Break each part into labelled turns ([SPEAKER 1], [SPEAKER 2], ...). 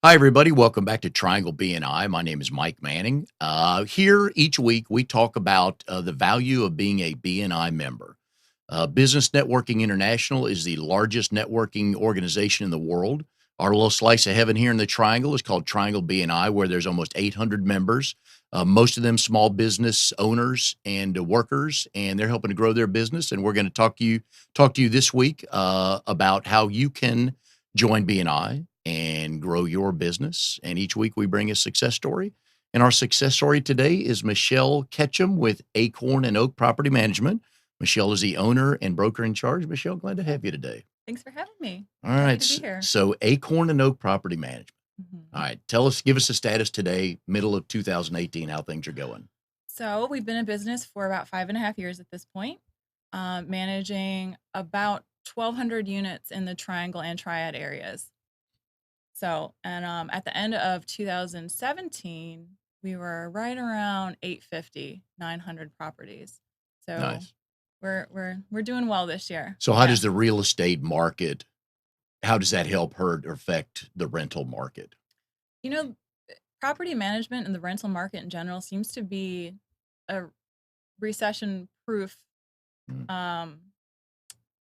[SPEAKER 1] Hi, everybody. Welcome back to Triangle BNI. My name is Mike Manning. Here each week, we talk about the value of being a BNI member. Business Networking International is the largest networking organization in the world. Our little slice of heaven here in the Triangle is called Triangle BNI, where there's almost 800 members, most of them small business owners and workers, and they're helping to grow their business. And we're going to talk to you this week about how you can join BNI and grow your business. And each week we bring a success story. And our success story today is Michelle Ketchum with Acorn and Oak Property Management. Michelle is the owner and broker in charge. Michelle, glad to have you today.
[SPEAKER 2] Thanks for having me.
[SPEAKER 1] All
[SPEAKER 2] Happy
[SPEAKER 1] right.
[SPEAKER 2] to be here.
[SPEAKER 1] So Acorn and Oak Property Management. All
[SPEAKER 2] Mhm.
[SPEAKER 1] right. Give us a status today, middle of 2018, how things are going.
[SPEAKER 2] So we've been in business for about 5.5 years at this point, managing about 1,200 units in the Triangle and Triad areas. So, and at the end of 2017, we were right around 850, 900 properties. So
[SPEAKER 1] Nice.
[SPEAKER 2] we're doing well this year.
[SPEAKER 1] So how
[SPEAKER 2] Yeah.
[SPEAKER 1] does the real estate market, how does that help hurt or affect the rental market?
[SPEAKER 2] You know, property management and the rental market in general seems to be a recession proof
[SPEAKER 1] Mm,
[SPEAKER 2] um,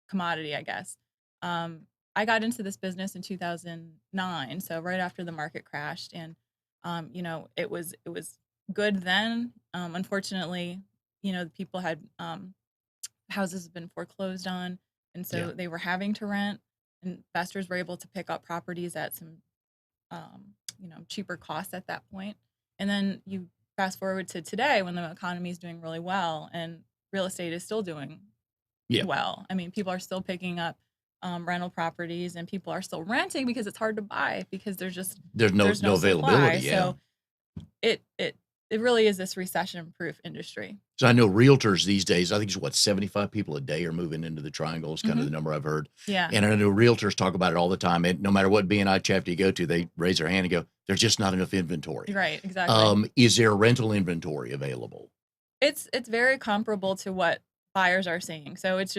[SPEAKER 2] commodity, I guess. I got into this business in 2009, so right after the market crashed, and it was good then. Unfortunately, the people had houses had been foreclosed on, and
[SPEAKER 1] yeah.
[SPEAKER 2] so they were having to rent. Investors were able to pick up properties at some cheaper costs at that point. And then you fast forward to today when the economy is doing really well and real estate is still doing
[SPEAKER 1] Yeah.
[SPEAKER 2] well. I mean, people are still picking up rental properties and people are still renting because it's hard to buy because
[SPEAKER 1] There's no
[SPEAKER 2] there's no
[SPEAKER 1] availability.
[SPEAKER 2] supply.
[SPEAKER 1] Yeah.
[SPEAKER 2] So it it it really is this recession proof industry.
[SPEAKER 1] So I know realtors these days, I think it's what, 75 people a day are moving into the triangle is kind of
[SPEAKER 2] Hmm.
[SPEAKER 1] the number I've heard.
[SPEAKER 2] Yeah.
[SPEAKER 1] And I know realtors talk about it all the time. And no matter what BNI chapter you go to, they raise their hand and go, there's just not enough inventory.
[SPEAKER 2] Right. Exactly.
[SPEAKER 1] Is there rental inventory available?
[SPEAKER 2] It's very comparable to what buyers are seeing. So it's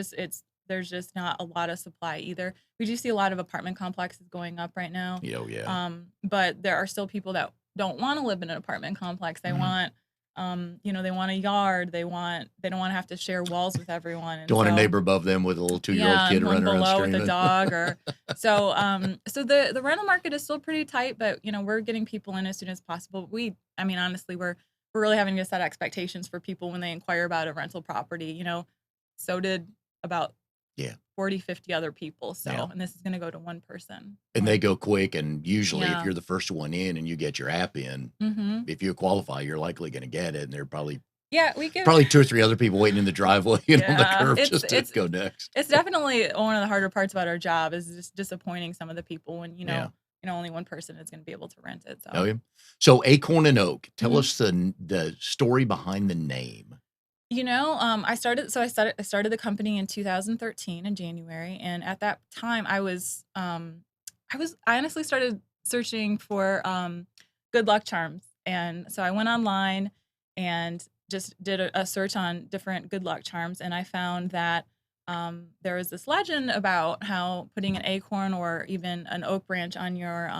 [SPEAKER 2] there's just not a lot of supply either. We do see a lot of apartment complexes going up right now.
[SPEAKER 1] Yeah.
[SPEAKER 2] But there are still people that don't want to live in an apartment complex. They
[SPEAKER 1] Mhm.
[SPEAKER 2] want they want a yard. They don't want to have to share walls with everyone. And
[SPEAKER 1] Don't want a
[SPEAKER 2] so
[SPEAKER 1] neighbor above them with a little 2-year-old
[SPEAKER 2] yeah, and
[SPEAKER 1] kid
[SPEAKER 2] one
[SPEAKER 1] running around
[SPEAKER 2] below with a
[SPEAKER 1] screaming.
[SPEAKER 2] dog or so the rental market is still pretty tight, but we're getting people in as soon as possible. I mean honestly, we're really having to set expectations for people when they inquire about a rental property. So did about
[SPEAKER 1] Yeah.
[SPEAKER 2] 40, 50 other people.
[SPEAKER 1] Yeah.
[SPEAKER 2] And this is going to go to one person.
[SPEAKER 1] And they go quick. And usually, if
[SPEAKER 2] Yeah.
[SPEAKER 1] you're the first one in and you get your app in,
[SPEAKER 2] Mhm.
[SPEAKER 1] if you qualify, you're likely going to get it. And there are
[SPEAKER 2] Yeah, we give
[SPEAKER 1] probably 2 or 3 other people waiting in the driveway and on the
[SPEAKER 2] yeah,
[SPEAKER 1] curb
[SPEAKER 2] it's
[SPEAKER 1] just to
[SPEAKER 2] it's
[SPEAKER 1] go next.
[SPEAKER 2] it's definitely one of the harder parts about our job is just disappointing some of the people when
[SPEAKER 1] Yeah.
[SPEAKER 2] only one person is going to be able to rent it.
[SPEAKER 1] Oh,
[SPEAKER 2] So,
[SPEAKER 1] yeah. So Acorn and Oak, tell
[SPEAKER 2] mhm.
[SPEAKER 1] us the story behind the name.
[SPEAKER 2] I started the company in 2013 in January, and at that time I honestly started searching for good luck charms, and so I went online and just did a search on different good luck charms, and I found that there was this legend about how putting an acorn or even an oak branch on your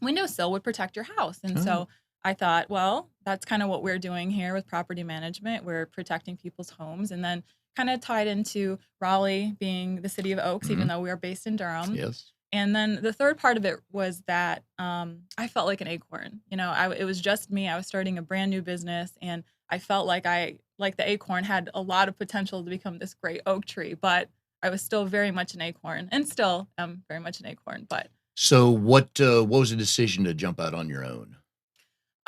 [SPEAKER 2] windowsill would protect your house. And
[SPEAKER 1] Oh,
[SPEAKER 2] so I thought, well, that's kind of what we're doing here with property management. We're protecting people's homes, and then kind of tied into Raleigh being the city of Oaks, even
[SPEAKER 1] mhm,
[SPEAKER 2] though we are based in Durham.
[SPEAKER 1] yes.
[SPEAKER 2] And then the third part of it was that I felt like an acorn. It was just me. I was starting a brand new business, and I felt like the acorn had a lot of potential to become this great oak tree, but I was still very much an acorn, and still am very much an acorn. But
[SPEAKER 1] So what was the decision to jump out on your own?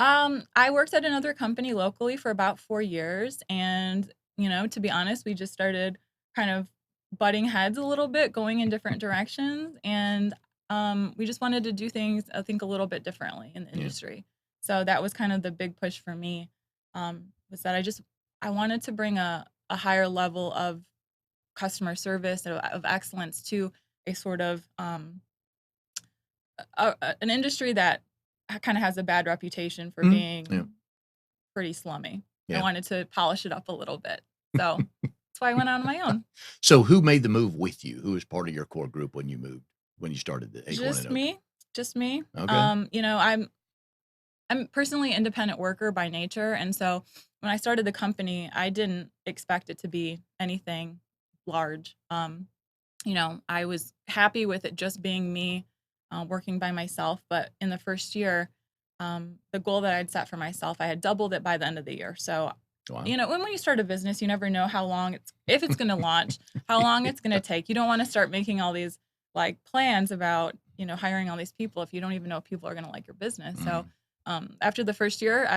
[SPEAKER 2] I worked at another company locally for about 4 years, and, to be honest, we just started kind of butting heads a little bit, going in different directions, and, we just wanted to do things, I think, a little bit differently in the
[SPEAKER 1] Yeah.
[SPEAKER 2] industry. So that was kind of the big push for me, was that I wanted to bring a higher level of customer service, of excellence to a sort of, an industry that kinda has a bad reputation for
[SPEAKER 1] Mhm. Yeah.
[SPEAKER 2] being pretty slummy. I
[SPEAKER 1] Yeah.
[SPEAKER 2] wanted to polish it up a little bit. So, that's why I went on my own.
[SPEAKER 1] So who made the move with you? Who was part of your core group when you moved when you started the Acorn and
[SPEAKER 2] Just
[SPEAKER 1] Oak?
[SPEAKER 2] me. just me.
[SPEAKER 1] Okay.
[SPEAKER 2] I'm personally independent worker by nature, and so when I started the company, I didn't expect it to be anything large. I was happy with it just being me, working by myself. But in the first year, the goal that I'd set for myself, I had doubled it by the end of the year. So,
[SPEAKER 1] Wow.
[SPEAKER 2] when you start a business, you never know how long if it's going to launch, how long it's going to take. You don't want to start making all these like plans about, hiring all these people if you don't even know if people are going to like your business. So,
[SPEAKER 1] Mm.
[SPEAKER 2] after the first year,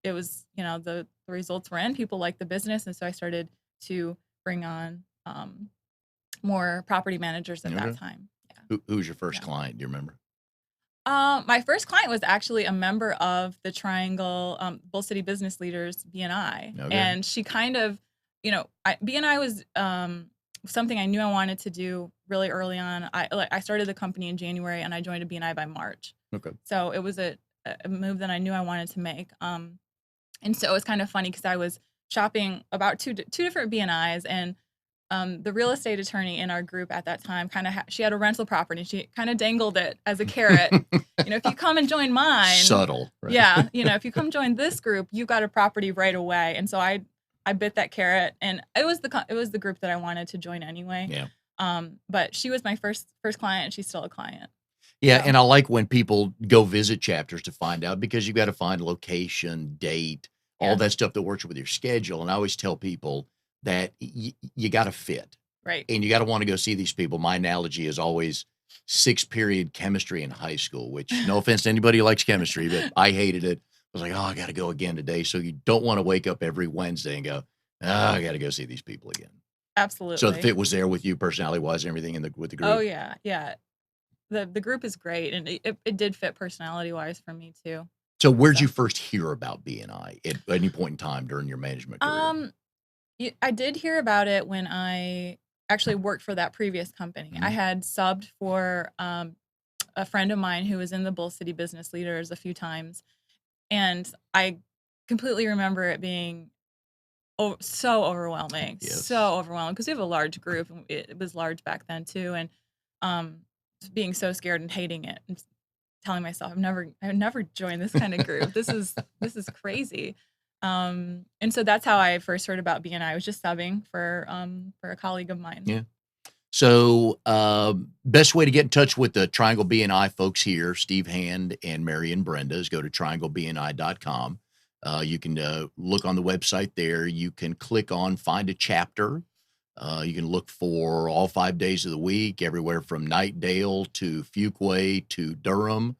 [SPEAKER 2] it was, the results were in, people liked the business. And so I started to bring on, more property managers at that
[SPEAKER 1] Okay.
[SPEAKER 2] time. Yeah,
[SPEAKER 1] Who's your first
[SPEAKER 2] yeah.
[SPEAKER 1] client? Do you remember?
[SPEAKER 2] My first client was actually a member of the Triangle, Bull City Business Leaders BNI,
[SPEAKER 1] Okay.
[SPEAKER 2] and she kind of, BNI was something I knew I wanted to do really early on. I started the company in January, and I joined a BNI by March,
[SPEAKER 1] Okay.
[SPEAKER 2] so it was a move that I knew I wanted to make. And so it was kind of funny because I was shopping about two different BNIs, and the real estate attorney in our group at that time she had a rental property. She kind of dangled it as a carrot. If you come and join mine,
[SPEAKER 1] Subtle, right?
[SPEAKER 2] yeah, if you come join this group, you got a property right away. And so I bit that carrot, and it was the group that I wanted to join anyway.
[SPEAKER 1] Yeah.
[SPEAKER 2] But she was my first client, and she's still a client.
[SPEAKER 1] Yeah,
[SPEAKER 2] So
[SPEAKER 1] and I like when people go visit chapters to find out because you've got to find location, date, all
[SPEAKER 2] yeah,
[SPEAKER 1] that stuff that works with your schedule. And I always tell people that you got to fit
[SPEAKER 2] right.
[SPEAKER 1] and you got to want to go see these people. My analogy is always 6 period chemistry in high school, which no offense to anybody who likes chemistry, but I hated it. I was like, oh, I got to go again today. So you don't want to wake up every Wednesday and go, oh, I got to go see these people again. So the
[SPEAKER 2] Absolutely.
[SPEAKER 1] fit was there with you personality wise and everything with the
[SPEAKER 2] Oh
[SPEAKER 1] group.
[SPEAKER 2] yeah, yeah. The group is great, and it did fit personality wise for me too.
[SPEAKER 1] So where'd
[SPEAKER 2] So
[SPEAKER 1] you first hear about BNI at any point in time during your management career?
[SPEAKER 2] um I did hear about it when I actually worked for that previous company. I
[SPEAKER 1] Mhm.
[SPEAKER 2] had subbed for a friend of mine who was in the Bull City Business Leaders a few times, and I completely remember it being
[SPEAKER 1] Yes.
[SPEAKER 2] so overwhelming because we have a large group, and it was large back then too, and um, being so scared and hating it, and telling myself, "I've never joined this kind of group. This is crazy." And so that's how I first heard about BNI. I was just subbing for a colleague of mine.
[SPEAKER 1] Yeah. So, best way to get in touch with the Triangle BNI folks here, Steve Hand and Mary and Brenda, is go to trianglebni.com. You can look on the website there. You can click on find a chapter. You can look for all 5 days of the week, everywhere from Nightdale to Fuquay to Durham.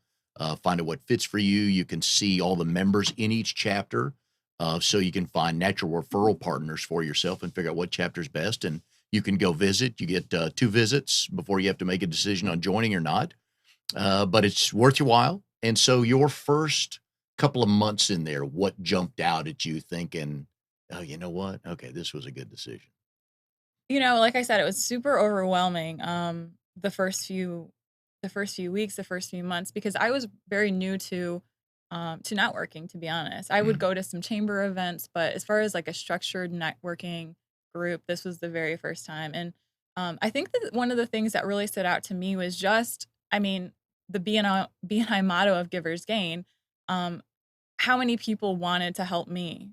[SPEAKER 1] Find out what fits for you. You can see all the members in each chapter. So you can find natural referral partners for yourself and figure out what chapter's best. And you can go visit. You get 2 visits before you have to make a decision on joining or not. But it's worth your while. And so your first couple of months in there, what jumped out at you thinking, oh, you know what? Okay, this was a good decision.
[SPEAKER 2] Like I said, it was super overwhelming. The first few weeks, the first few months, because I was very new to networking. To be honest, I would
[SPEAKER 1] Mm.
[SPEAKER 2] go to some chamber events, but as far as like a structured networking group, this was the very first time. And I think that one of the things that really stood out to me was just, I mean, the BNI motto of "Givers Gain." Um, how many people wanted to help me,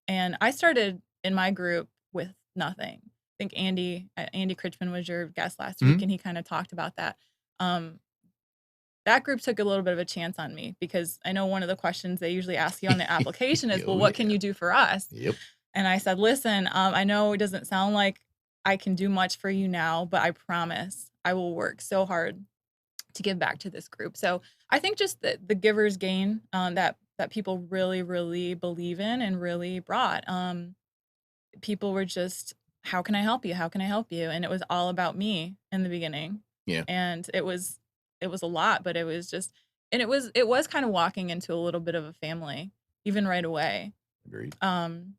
[SPEAKER 2] and I started in my group with nothing. I think Andy Critchman was your guest last week,
[SPEAKER 1] Mhm.
[SPEAKER 2] and he kind of talked about that. Um, that group took a little bit of a chance on me because I know one of the questions they usually ask you on the application is, "Well,
[SPEAKER 1] Oh,
[SPEAKER 2] what can
[SPEAKER 1] yeah.
[SPEAKER 2] you do for us?"
[SPEAKER 1] Yep.
[SPEAKER 2] And I said, "Listen, I know it doesn't sound like I can do much for you now, but I promise I will work so hard to give back to this group." So I think just the givers gain, that people really, really believe in and really brought. People were just, "How can I help you? How can I help you?" And it was all about me in the beginning.
[SPEAKER 1] Yeah.
[SPEAKER 2] And it was a lot, but it was kind of walking into a little bit of a family even right away.
[SPEAKER 1] Agreed.
[SPEAKER 2] Um,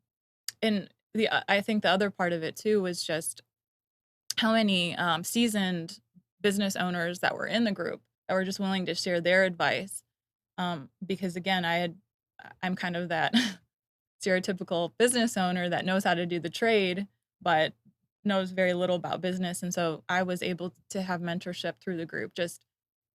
[SPEAKER 2] and I think the other part of it too was just how many seasoned business owners that were in the group that were just willing to share their advice. Because again, I'm kind of that stereotypical business owner that knows how to do the trade, but knows very little about business. And so I was able to have mentorship through the group, just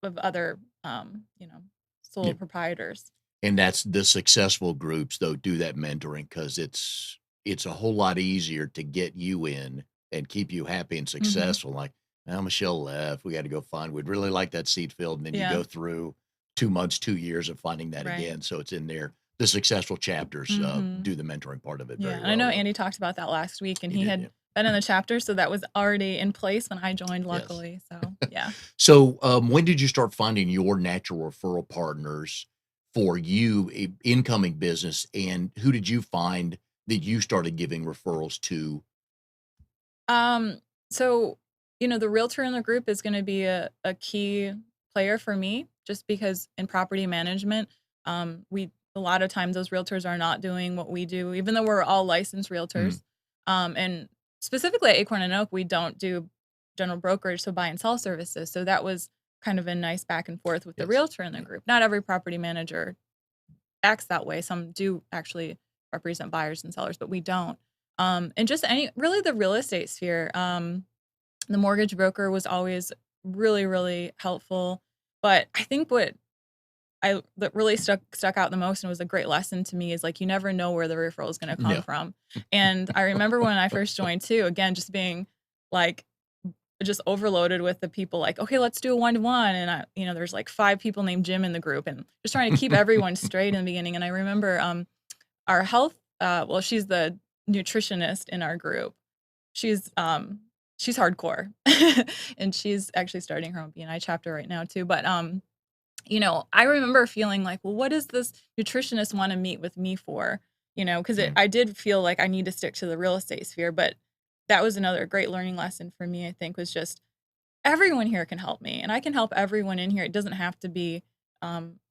[SPEAKER 2] of other,
[SPEAKER 1] Yeah.
[SPEAKER 2] sole proprietors.
[SPEAKER 1] And that's the successful groups, though, do that mentoring because it's a whole lot easier to get you in and keep you happy and
[SPEAKER 2] Mhm.
[SPEAKER 1] successful. Like, "Well, Michelle left. We got to go find. We'd really like that seat filled." And then you
[SPEAKER 2] Yeah,
[SPEAKER 1] go through 2 months, 2 years of finding that
[SPEAKER 2] right.
[SPEAKER 1] again. So it's in there. The successful chapters
[SPEAKER 2] Mhm.
[SPEAKER 1] do the mentoring part of it
[SPEAKER 2] Yeah,
[SPEAKER 1] very
[SPEAKER 2] and I know
[SPEAKER 1] well, though.
[SPEAKER 2] Andy talked about that last week, and
[SPEAKER 1] He
[SPEAKER 2] he
[SPEAKER 1] did,
[SPEAKER 2] had
[SPEAKER 1] yeah.
[SPEAKER 2] been in the chapter, so that was already in place when I joined,
[SPEAKER 1] Yes.
[SPEAKER 2] luckily, so, yeah.
[SPEAKER 1] So, when did you start finding your natural referral partners for you, incoming business, and who did you find that you started giving referrals to?
[SPEAKER 2] Um, so, the realtor in the group is gonna be a key player for me just because in property management, we a lot of times those realtors are not doing what we do, even though we're all licensed
[SPEAKER 1] Mm,
[SPEAKER 2] realtors. And specifically at Acorn and Oak, we don't do general brokerage, so buy and sell services. So that was kind of a nice back and forth with the
[SPEAKER 1] yes.
[SPEAKER 2] realtor in the
[SPEAKER 1] Yeah.
[SPEAKER 2] group. Not every property manager acts that way. Some do actually represent buyers and sellers, but we don't. And just any really the real estate sphere. The mortgage broker was always really, really helpful. But I think what that really stuck out the most and was a great lesson to me is like you never know where the referral is going to come
[SPEAKER 1] No.
[SPEAKER 2] from. And I remember when I first joined too, again, just being like just overloaded with the people like, okay, let's do a one-to-one. And there's like 5 people named Jim in the group and just trying to keep everyone straight in the beginning. And I remember our health, well, she's the nutritionist in our group. She's she's hardcore. And she's actually starting her own BNI chapter right now too. But I remember feeling like, well, what does this nutritionist want to meet with me for? Because
[SPEAKER 1] Mm,
[SPEAKER 2] I did feel like I need to stick to the real estate sphere, but that was another great learning lesson for me, I think, was just everyone here can help me and I can help everyone in here. It doesn't have to be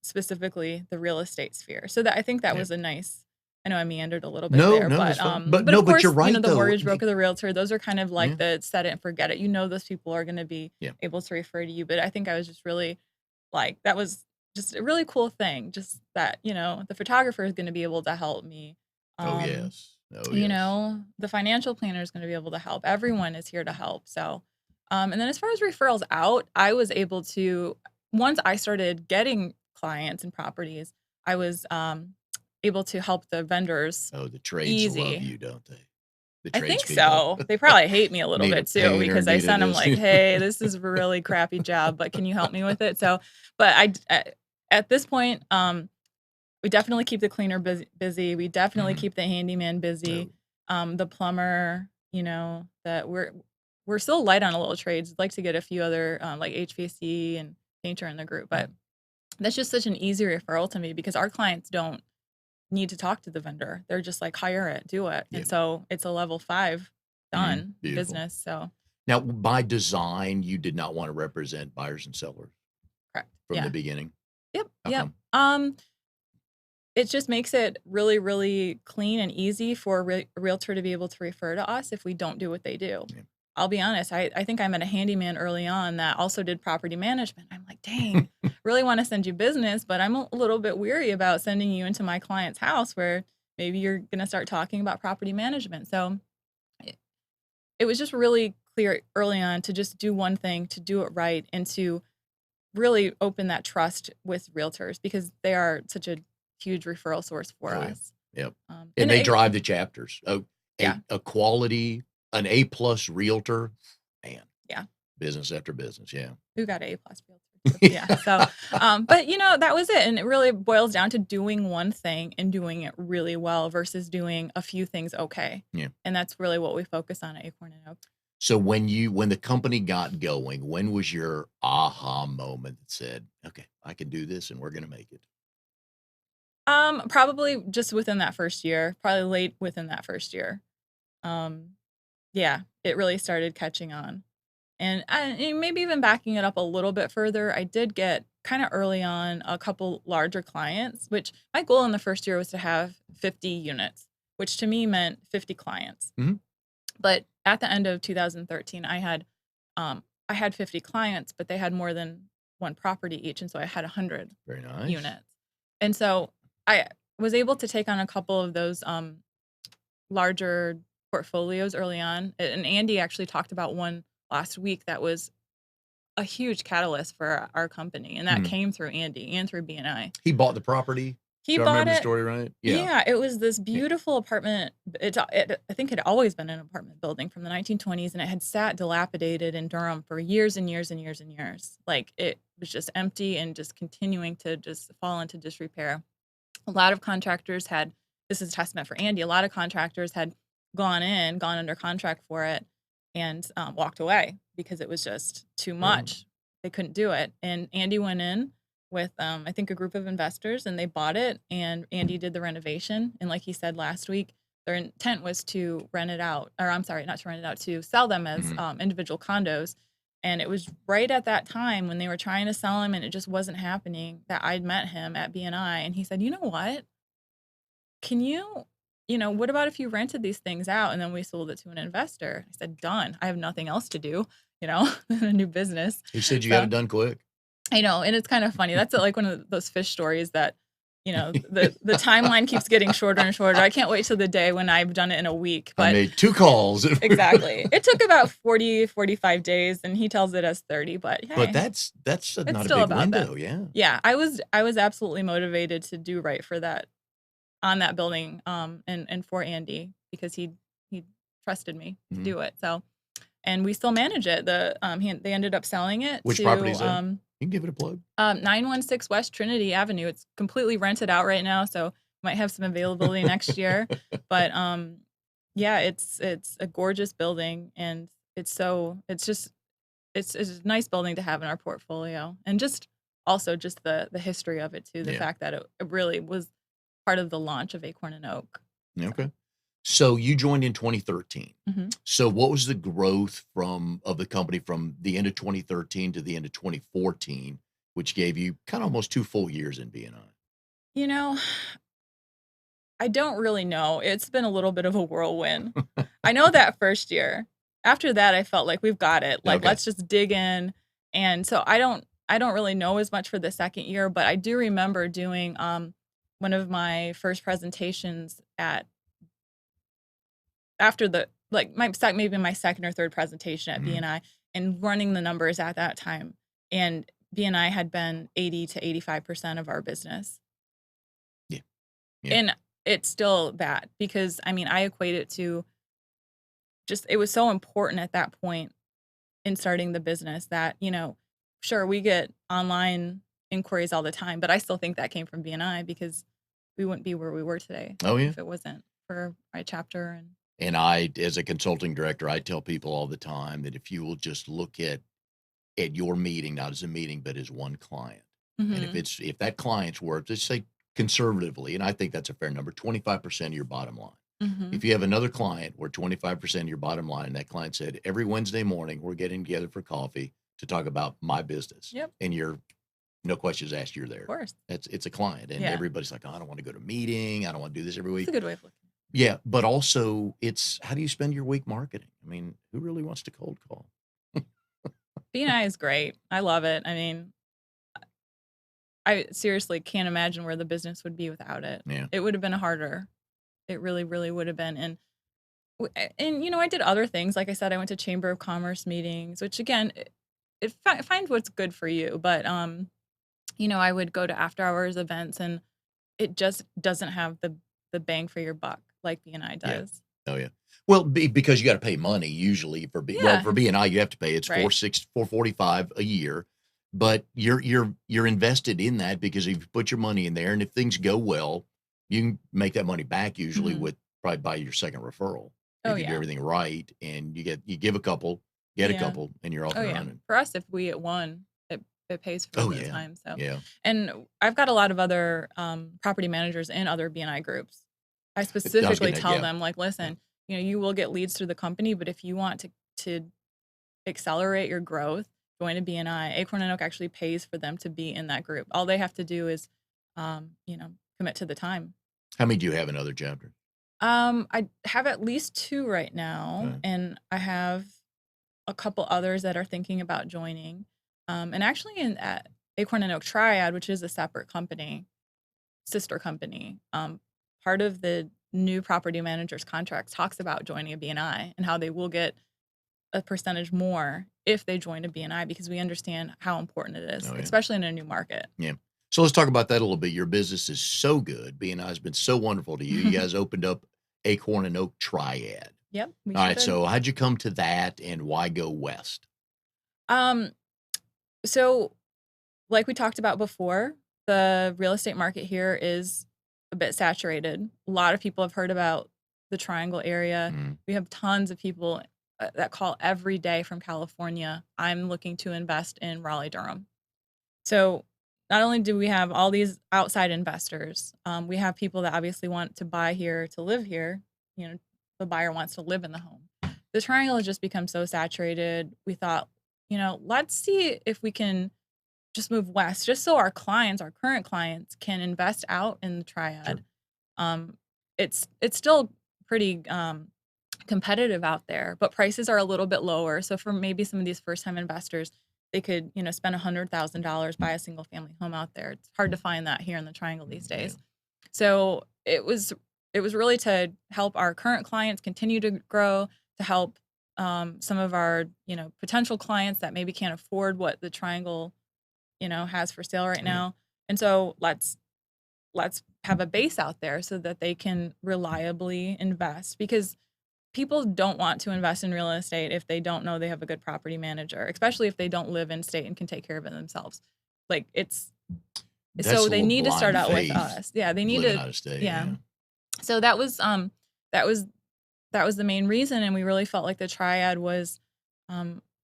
[SPEAKER 2] specifically the real estate sphere. So that I think that
[SPEAKER 1] yeah.
[SPEAKER 2] was a nice I know I meandered a little bit
[SPEAKER 1] No,
[SPEAKER 2] there,
[SPEAKER 1] no,
[SPEAKER 2] but
[SPEAKER 1] that's fine. But
[SPEAKER 2] but
[SPEAKER 1] no,
[SPEAKER 2] of
[SPEAKER 1] but you're
[SPEAKER 2] course,
[SPEAKER 1] right,
[SPEAKER 2] the
[SPEAKER 1] though.
[SPEAKER 2] mortgage broker, the realtor, those are kind of like
[SPEAKER 1] Yeah,
[SPEAKER 2] the set it and forget it. You know those people are gonna be
[SPEAKER 1] yeah.
[SPEAKER 2] able to refer to you. But I think I was just really like that was just a really cool thing. Just that, the photographer is gonna be able to help me.
[SPEAKER 1] Oh,
[SPEAKER 2] Um,
[SPEAKER 1] yes. Oh, yes.
[SPEAKER 2] the financial planner is gonna be able to help. Everyone is here to help. So and then as far as referrals out, I was able to once I started getting clients and properties, I was, able to help the vendors
[SPEAKER 1] Oh, the trades love
[SPEAKER 2] easy.
[SPEAKER 1] you, don't they? The
[SPEAKER 2] I think
[SPEAKER 1] tradespeople
[SPEAKER 2] so. They probably hate me a little
[SPEAKER 1] need a
[SPEAKER 2] bit too
[SPEAKER 1] painter,
[SPEAKER 2] because I
[SPEAKER 1] need a
[SPEAKER 2] sent them
[SPEAKER 1] this.
[SPEAKER 2] like, "Hey, this is a really crappy job, but can you help me with it?" So, but at this point, we definitely keep the cleaner busy. We definitely
[SPEAKER 1] Mhm.
[SPEAKER 2] keep the handyman busy.
[SPEAKER 1] Oh,
[SPEAKER 2] The plumber, that we're still light on a little trades. I'd like to get a few other like HVAC and painter in the group, but
[SPEAKER 1] mm,
[SPEAKER 2] that's just such an easy referral to me because our clients don't need to talk to the vendor. They're just like hire it, do it,
[SPEAKER 1] yeah.
[SPEAKER 2] and so it's a level 5
[SPEAKER 1] Mhm.
[SPEAKER 2] done
[SPEAKER 1] Beautiful.
[SPEAKER 2] business. So
[SPEAKER 1] Now, by design, you did not wanna represent buyers and sellers
[SPEAKER 2] correct,
[SPEAKER 1] from the
[SPEAKER 2] yeah,
[SPEAKER 1] beginning?
[SPEAKER 2] yep,
[SPEAKER 1] How
[SPEAKER 2] yep.
[SPEAKER 1] come?
[SPEAKER 2] It just makes it really, really clean and easy for a realtor to be able to refer to us if we don't do what they do.
[SPEAKER 1] Yeah.
[SPEAKER 2] I'll be honest, I think I met a handyman early on that also did property management. I'm like, "Dang, really wanna send you business, but I'm a little bit weary about sending you into my client's house where maybe you're gonna start talking about property management." So, it it was just really clear early on to just do one thing, to do it right, and to really open that trust with realtors because they are such a huge referral source for
[SPEAKER 1] Oh, yeah.
[SPEAKER 2] us.
[SPEAKER 1] Yep. And
[SPEAKER 2] And
[SPEAKER 1] they
[SPEAKER 2] it
[SPEAKER 1] drive the chapters. Oh,
[SPEAKER 2] yeah,
[SPEAKER 1] a quality, an A+ realtor, man,
[SPEAKER 2] yeah.
[SPEAKER 1] business after business, yeah.
[SPEAKER 2] Who got A plus realtor too? Yeah. So, but that was it. And it really boils down to doing one thing and doing it really well versus doing a few things okay.
[SPEAKER 1] Yeah.
[SPEAKER 2] And that's really what we focus on at Acorn and Oak.
[SPEAKER 1] So when the company got going, when was your aha moment that said, "Okay, I can do this and we're gonna make it"?
[SPEAKER 2] Probably just within that first year, probably late within that first year. Um, yeah, it really started catching on. And maybe even backing it up a little bit further, I did get kinda early on a couple larger clients, which my goal in the first year was to have 50 units, which to me meant 50 clients.
[SPEAKER 1] Mhm.
[SPEAKER 2] But at the end of 2013, I had 50 clients, but they had more than 1 property each, and so I had 100
[SPEAKER 1] Very nice.
[SPEAKER 2] units. And so I was able to take on a couple of those, larger portfolios early on, and Andy actually talked about one last week that was a huge catalyst for our company, and that
[SPEAKER 1] Mhm.
[SPEAKER 2] came through Andy and through BNI.
[SPEAKER 1] He bought the property?
[SPEAKER 2] He
[SPEAKER 1] Do I
[SPEAKER 2] bought
[SPEAKER 1] remember the
[SPEAKER 2] it.
[SPEAKER 1] story right? Yeah.
[SPEAKER 2] Yeah, it was this
[SPEAKER 1] Yeah.
[SPEAKER 2] beautiful apartment. I think it had always been an apartment building from the 1920s, and it had sat dilapidated in Durham for years and years and years and years. Like, it was just empty and just continuing to just fall into disrepair. A lot of contractors had this is a testament for Andy, a lot of contractors had gone under contract for it and, walked away because it was just too
[SPEAKER 1] Really?
[SPEAKER 2] much. They couldn't do it, and Andy went in with, I think a group of investors, and they bought it, and Andy did the renovation, and like he said last week, their intent was to rent it out, or I'm sorry, not to rent it out, to sell them as,
[SPEAKER 1] Mhm.
[SPEAKER 2] individual condos, and it was right at that time when they were trying to sell him and it just wasn't happening that I'd met him at BNI, and he said, "You know what? Can what about if you rented these things out and then we sold it to an investor?" I said, "Done. I have nothing else to do, a new business."
[SPEAKER 1] He said you got
[SPEAKER 2] So
[SPEAKER 1] it done quick.
[SPEAKER 2] I know, and it's kind of funny. That's like one of those fish stories that, the timeline keeps getting shorter and shorter. I can't wait till the day when I've done it in a week,
[SPEAKER 1] I
[SPEAKER 2] but
[SPEAKER 1] made 2 calls.
[SPEAKER 2] exactly. It took about 40, 45 days, and he tells it as 30, but
[SPEAKER 1] But
[SPEAKER 2] hey,
[SPEAKER 1] that's
[SPEAKER 2] it's
[SPEAKER 1] not a
[SPEAKER 2] still
[SPEAKER 1] big
[SPEAKER 2] about that.
[SPEAKER 1] window, yeah.
[SPEAKER 2] Yeah, I was absolutely motivated to do right for that on that building, and for Andy because he trusted me to
[SPEAKER 1] Mhm.
[SPEAKER 2] do it, so and we still manage it. They ended up selling it
[SPEAKER 1] Which property
[SPEAKER 2] to,
[SPEAKER 1] is that? You can give it a plug.
[SPEAKER 2] 916 West Trinity Avenue. It's completely rented out right now, so might have some availability next year, but, yeah, it's a gorgeous building, and it's a nice building to have in our portfolio, and just also just the history of it too, the
[SPEAKER 1] Yeah.
[SPEAKER 2] fact that it really was part of the launch of Acorn and Oak.
[SPEAKER 1] Yeah,
[SPEAKER 2] So,
[SPEAKER 1] okay. So you joined in 2013.
[SPEAKER 2] mhm.
[SPEAKER 1] So what was the growth of the company from the end of 2013 to the end of 2014, which gave you kinda almost 2 full years in BNI?
[SPEAKER 2] You know, I don't really know. It's been a little bit of a whirlwind. I know that first year. After that, I felt like we've got it. Like,
[SPEAKER 1] Okay.
[SPEAKER 2] let's just dig in. And so I don't really know as much for the second year, but I do remember doing one of my first presentations at after the like maybe my second or third presentation at
[SPEAKER 1] Mhm.
[SPEAKER 2] BNI and running the numbers at that time. And BNI had been 80 to 85% of our business.
[SPEAKER 1] Yeah, yeah.
[SPEAKER 2] And it's still that because I mean, I equate it to just it was so important at that point in starting the business that, sure, we get online inquiries all the time, but I still think that came from BNI because we wouldn't be where we were today
[SPEAKER 1] Oh, yeah.
[SPEAKER 2] if it wasn't for my chapter and
[SPEAKER 1] And as a consulting director, I tell people all the time that if you will just look at your meeting, not as a meeting, but as one client, and
[SPEAKER 2] mhm,
[SPEAKER 1] if that client's worth, let's say conservatively, and I think that's a fair number, 25% of your bottom line.
[SPEAKER 2] mhm.
[SPEAKER 1] If you have another client where 25% of your bottom line, and that client said, every Wednesday morning, we're getting together for coffee to talk about my business,
[SPEAKER 2] Yep,
[SPEAKER 1] and you're no questions asked, you're
[SPEAKER 2] of
[SPEAKER 1] there.
[SPEAKER 2] course.
[SPEAKER 1] It's a client, and
[SPEAKER 2] Yeah.
[SPEAKER 1] everybody's like, oh, I don't want to go to a meeting. I don't want to do this every
[SPEAKER 2] That's a
[SPEAKER 1] week.
[SPEAKER 2] good way of looking.
[SPEAKER 1] Yeah, but also it's how do you spend your week marketing? I mean, who really wants to cold call?
[SPEAKER 2] BNI is great. I love it. I mean, I seriously can't imagine where the business would be without it.
[SPEAKER 1] Yeah.
[SPEAKER 2] It would have been harder. It really, really would have been. And I did other things. Like I said, I went to Chamber of Commerce meetings, which again, find what's good for you. But I would go to after hours events, and it just doesn't have the bang for your buck like BNI
[SPEAKER 1] Yeah.
[SPEAKER 2] does.
[SPEAKER 1] Oh, yeah. Well, because you gotta pay money usually
[SPEAKER 2] Yeah,
[SPEAKER 1] for BNI, you have to pay. It's
[SPEAKER 2] right.
[SPEAKER 1] 445 a year, but you're invested in that because if you put your money in there, and if things go well, you can make that money back usually
[SPEAKER 2] Mhm.
[SPEAKER 1] with probably by your second referral
[SPEAKER 2] Oh
[SPEAKER 1] if you do
[SPEAKER 2] yeah,
[SPEAKER 1] everything right, and you give a couple, get a
[SPEAKER 2] yeah.
[SPEAKER 1] couple, and you're off
[SPEAKER 2] Oh
[SPEAKER 1] and
[SPEAKER 2] yeah.
[SPEAKER 1] running.
[SPEAKER 2] For us, if we get one, it pays for
[SPEAKER 1] Oh,
[SPEAKER 2] the
[SPEAKER 1] yeah.
[SPEAKER 2] time. So,
[SPEAKER 1] Yeah.
[SPEAKER 2] and I've got a lot of other property managers in other BNI groups. I
[SPEAKER 1] I was
[SPEAKER 2] specifically
[SPEAKER 1] getting at
[SPEAKER 2] tell
[SPEAKER 1] yeah,
[SPEAKER 2] them like,
[SPEAKER 1] yeah.
[SPEAKER 2] listen, you will get leads through the company, but if you want to accelerate your growth, join a BNI. Acorn and Oak actually pays for them to be in that group. All they have to do is, commit to the time.
[SPEAKER 1] How many do you have in other chapters?
[SPEAKER 2] I have at least 2 right now,
[SPEAKER 1] Okay.
[SPEAKER 2] and I have a couple others that are thinking about joining. And actually in at Acorn and Oak Triad, which is a separate company, sister company, part of the new property manager's contracts talks about joining a BNI and how they will get a percentage more if they join a BNI because we understand how important it is,
[SPEAKER 1] Oh, yeah.
[SPEAKER 2] especially in a new market.
[SPEAKER 1] Yeah. So let's talk about that a little bit. Your business is so good. BNI has been so wonderful to you. You guys opened up Acorn and Oak Triad.
[SPEAKER 2] Yep, we
[SPEAKER 1] All
[SPEAKER 2] sure
[SPEAKER 1] right.
[SPEAKER 2] did.
[SPEAKER 1] So how'd you come to that and why go west?
[SPEAKER 2] Um, so like we talked about before, the real estate market here is a bit saturated. A lot of people have heard about the Triangle area.
[SPEAKER 1] Mm,
[SPEAKER 2] We have tons of people that call every day from California. I'm looking to invest in Raleigh, Durham. So not only do we have all these outside investors, we have people that obviously want to buy here to live here. You know, the buyer wants to live in the home. The Triangle has just become so saturated. We thought, let's see if we can just move west, just so our clients, our current clients, can invest out in the
[SPEAKER 1] sure.
[SPEAKER 2] Triad. Um, it's still pretty competitive out there, but prices are a little bit lower. So for maybe some of these first time investors, they could spend $100,000 buy a single family home out there. It's hard to find that here in the Triangle these
[SPEAKER 1] Yeah.
[SPEAKER 2] days. So it was really to help our current clients continue to grow, to help some of our potential clients that maybe can't afford what the Triangle has for sale right
[SPEAKER 1] Oh, yeah.
[SPEAKER 2] now. And so let's have a base out there so that they can reliably invest because people don't want to invest in real estate if they don't know they have a good property manager, especially if they don't live in state and can take care of it themselves. Like it's
[SPEAKER 1] That's
[SPEAKER 2] so
[SPEAKER 1] a
[SPEAKER 2] they
[SPEAKER 1] little
[SPEAKER 2] need to start
[SPEAKER 1] blind
[SPEAKER 2] out with
[SPEAKER 1] faith
[SPEAKER 2] us. Yeah, they need
[SPEAKER 1] living
[SPEAKER 2] to
[SPEAKER 1] out of state.
[SPEAKER 2] yeah.
[SPEAKER 1] Yeah.
[SPEAKER 2] So that was that was the main reason, and we really felt like the Triad was